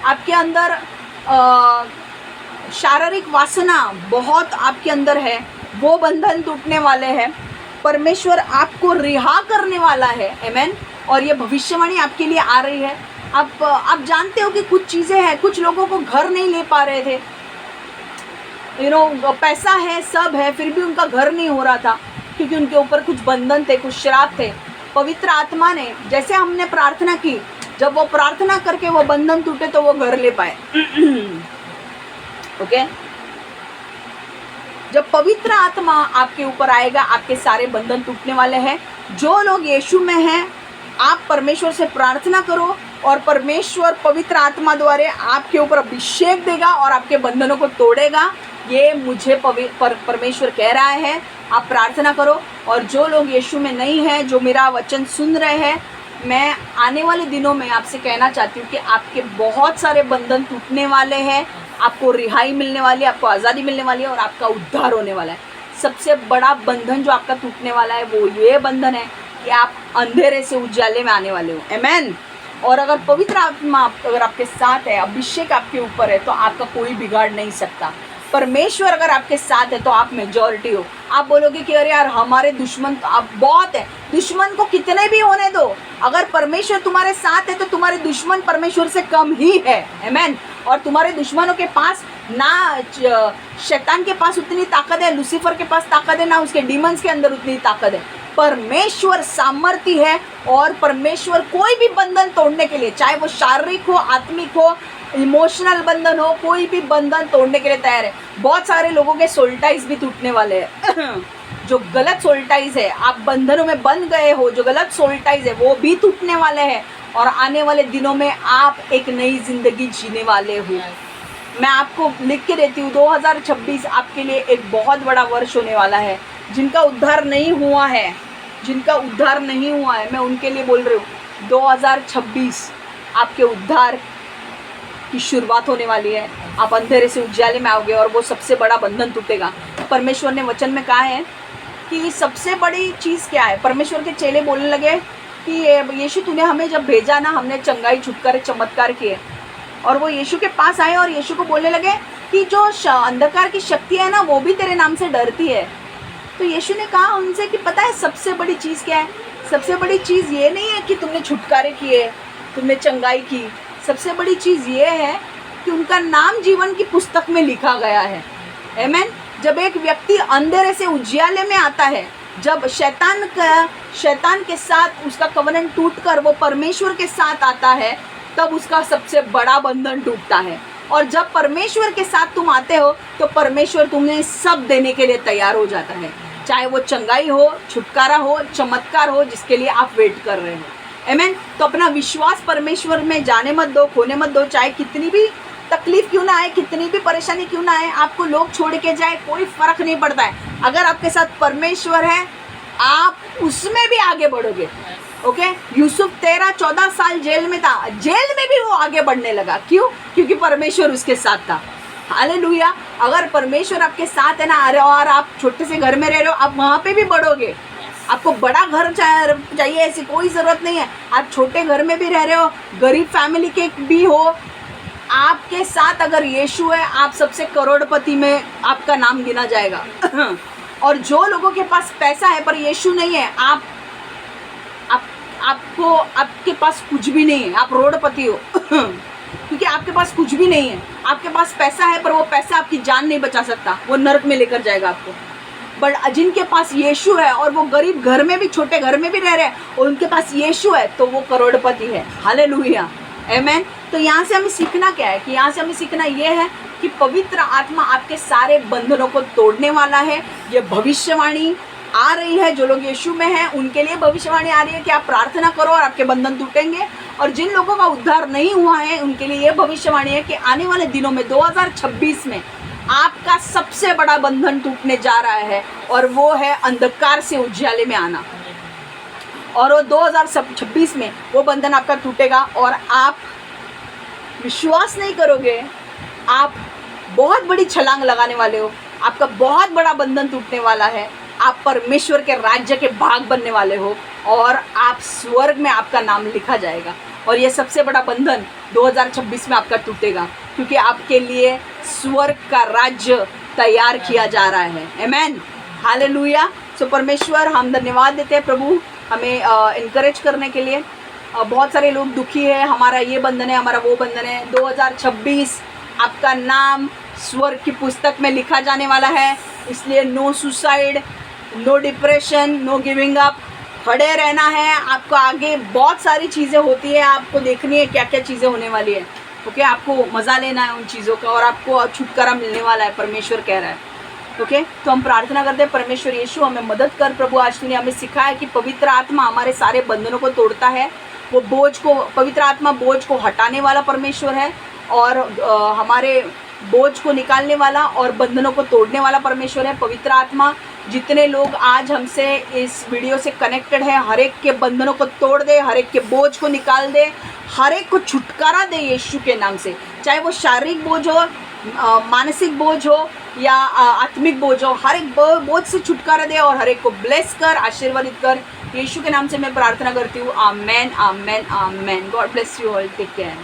[SPEAKER 1] आपके अंदर शारीरिक वासना बहुत आपके अंदर है, वो बंधन टूटने वाले हैं. परमेश्वर आपको रिहा करने वाला है. आमेन. और ये भविष्यवाणी आपके लिए आ रही है. आप जानते हो कि कुछ चीज़ें हैं, कुछ लोगों को घर नहीं ले पा रहे थे, पैसा है, सब है, फिर भी उनका घर नहीं हो रहा था क्योंकि उनके ऊपर कुछ बंधन थे, कुछ श्राप थे. पवित्र आत्मा ने, जैसे हमने प्रार्थना की, जब वो प्रार्थना करके वो बंधन टूटे तो वो घर ले पाए. ओके. जब पवित्र आत्मा आपके ऊपर आएगा, आपके सारे बंधन टूटने वाले हैं. जो लोग यीशु में हैं, आप परमेश्वर से प्रार्थना करो और परमेश्वर पवित्र आत्मा द्वारा आपके ऊपर अभिषेक देगा और आपके बंधनों को तोड़ेगा. ये मुझे परमेश्वर कह रहा है. आप प्रार्थना करो. और जो लोग यीशु में नहीं हैं, जो मेरा वचन सुन रहे हैं, मैं आने वाले दिनों में आपसे कहना चाहती हूँ कि आपके बहुत सारे बंधन टूटने वाले हैं. आपको रिहाई मिलने वाली है, आपको आज़ादी मिलने वाली है और आपका उद्धार होने वाला है. सबसे बड़ा बंधन जो आपका टूटने वाला है वो ये बंधन है कि आप अंधेरे से उजाले में आने वाले हो. आमेन. और अगर पवित्र आत्मा अगर आपके साथ है, अभिषेक आपके ऊपर है, तो आपका कोई बिगाड़ नहीं सकता. परमेश्वर अगर आपके साथ है तो आप मेजॉरिटी हो. आप बोलोगे कि अरे यार हमारे दुश्मन तो आप बहुत है. दुश्मन को कितने भी होने दो, अगर परमेश्वर तुम्हारे साथ है तो तुम्हारे दुश्मन परमेश्वर से कम ही है. आमेन. और तुम्हारे दुश्मनों के पास ना शैतान के पास उतनी ताकत है, लूसीफर के पास ताकत है, ना उसके डीमंस के अंदर उतनी ताकत है. परमेश्वर सामर्थ्य है और परमेश्वर कोई भी बंधन तोड़ने के लिए, चाहे वो शारीरिक हो, आत्मिक हो, इमोशनल बंधन हो, कोई भी बंधन तोड़ने के लिए तैयार है। बहुत सारे लोगों के सोल टाइज भी टूटने वाले हैं जो गलत सोल टाइज है, आप बंधनों में बंध गए हो, जो गलत सोल टाइज है वो भी टूटने वाले हैं और आने वाले दिनों में आप एक नई जिंदगी जीने वाले हो। मैं आपको लिख के देती हूँ, 2026 आपके लिए एक बहुत बड़ा वर्ष होने वाला है। जिनका उद्धार नहीं हुआ है, जिनका उद्धार नहीं हुआ है, मैं उनके लिए बोल रही हूँ 2026 आपके उद्धार की शुरुआत होने वाली है। आप अंधेरे से उजाले में आओगे और वो सबसे बड़ा बंधन टूटेगा। परमेश्वर ने वचन में कहा है कि सबसे बड़ी चीज़ क्या है। परमेश्वर के चेले बोलने लगे कि यीशु तूने हमें जब भेजा ना, हमने चंगाई, छुटकारे, चमत्कार किए। और वो यीशु के पास आए और यीशु को बोलने लगे कि जो अंधकार की शक्ति है ना, वो भी तेरे नाम से डरती है। तो यीशु ने कहा उनसे कि पता है सबसे बड़ी चीज़ क्या है? सबसे बड़ी चीज़ ये नहीं है कि तुमने छुटकारे किए, तुमने चंगाई की। सबसे बड़ी चीज़ ये है कि उनका नाम जीवन की पुस्तक में लिखा गया है। आमीन। जब एक व्यक्ति अंधेरे से उजियाले में आता है, जब शैतान के साथ उसका कवनन टूटकर वो परमेश्वर के साथ आता है, तब उसका सबसे बड़ा बंधन टूटता है। और जब परमेश्वर के साथ तुम आते हो तो परमेश्वर तुम्हें सब देने के लिए तैयार हो जाता है, चाहे वो चंगाई हो, छुटकारा हो, चमत्कार हो, जिसके लिए आप वेट कर रहे हो। आमीन। तो अपना विश्वास परमेश्वर में जाने मत दो, खोने मत दो। चाहे कितनी भी तकलीफ क्यों ना आए, कितनी भी परेशानी क्यों ना आए, आपको लोग छोड़ के जाए, कोई फर्क नहीं पड़ता है। अगर आपके साथ परमेश्वर है, आप उसमें भी आगे बढ़ोगे। ओके। यूसुफ 13-14 साल जेल में था, जेल में भी वो आगे बढ़ने लगा। क्यों? क्योंकि परमेश्वर उसके साथ था। हालेलुया। अगर परमेश्वर आपके साथ है ना, अरे और आप छोटे से घर में रह रहे हो, आप वहाँ पे भी बढ़ोगे। आपको बड़ा घर चाहिए ऐसी कोई ज़रूरत नहीं है। आप छोटे घर में भी रह रहे हो, गरीब फैमिली के भी हो, आपके साथ अगर यीशु है, आप सबसे करोड़पति में आपका नाम गिना जाएगा। और जो लोगों के पास पैसा है पर यीशु नहीं है, आपके पास कुछ भी नहीं है, आप रोडपति हो। क्योंकि आपके पास कुछ भी नहीं है। आपके पास पैसा है पर वो पैसा आपकी जान नहीं बचा सकता, वो नरक में लेकर जाएगा आपको। बट जिनके पास यीशु है और वो गरीब घर में भी, छोटे घर में भी रह रहे हैं और उनके पास यीशु है, तो वो करोड़पति है। हालेलुया। आमीन। तो यहाँ से हमें सीखना क्या है? कि यहाँ से हमें सीखना ये है कि पवित्र आत्मा आपके सारे बंधनों को तोड़ने वाला है। ये भविष्यवाणी आ रही है, जो लोग यीशु में हैं उनके लिए भविष्यवाणी आ रही है कि आप प्रार्थना करो और आपके बंधन टूटेंगे। और जिन लोगों का उद्धार नहीं हुआ है उनके लिए ये भविष्यवाणी है कि आने वाले दिनों में 2026 में आपका सबसे बड़ा बंधन टूटने जा रहा है, और वो है अंधकार से उजियाले में आना। और वो 2026 में वो बंधन आपका टूटेगा और आप विश्वास नहीं करोगे, आप बहुत बड़ी छलांग लगाने वाले हो। आपका बहुत बड़ा बंधन टूटने वाला है। आप परमेश्वर के राज्य के भाग बनने वाले हो और आप स्वर्ग में आपका नाम लिखा जाएगा। और ये सबसे बड़ा बंधन 2026 में आपका टूटेगा, क्योंकि आपके लिए स्वर्ग का राज्य तैयार किया जा रहा है। आमीन। हालेलुया। सो परमेश्वर, हम धन्यवाद देते हैं प्रभु हमें इनकरेज करने के लिए। बहुत सारे लोग दुखी है, हमारा ये बंधन है, हमारा वो बंधन है। 2026 आपका नाम स्वर्ग की पुस्तक में लिखा जाने वाला है। इसलिए no suicide, no depression, no giving up, खड़े रहना है। आपको आगे बहुत सारी चीज़ें होती है, आपको देखनी है क्या क्या चीज़ें होने वाली है। ओके। आपको मज़ा लेना है उन चीज़ों का और आपको छुटकारा मिलने वाला है, परमेश्वर कह रहा है। ओके। तो हम प्रार्थना करते हैं, परमेश्वर यीशु हमें मदद कर प्रभु। आज तूने हमें सिखाया कि पवित्र आत्मा हमारे सारे बंधनों को तोड़ता है। वो बोझ को, पवित्र आत्मा बोझ को हटाने वाला परमेश्वर है और हमारे बोझ को निकालने वाला और बंधनों को तोड़ने वाला परमेश्वर है। पवित्र आत्मा, जितने लोग आज हमसे इस वीडियो से कनेक्टेड है, हर एक के बंधनों को तोड़ दे, हर एक के बोझ को निकाल दे, हर एक को छुटकारा दे यीशु के नाम से। चाहे वो शारीरिक बोझ हो, मानसिक बोझ हो या आत्मिक बोझ हो, हर एक बोझ से छुटकारा दे और हर एक को ब्लेस कर, आशीर्वादित कर। यीशु के नाम से मैं प्रार्थना करती हूँ। Amen, amen, amen. God bless you all. Take care.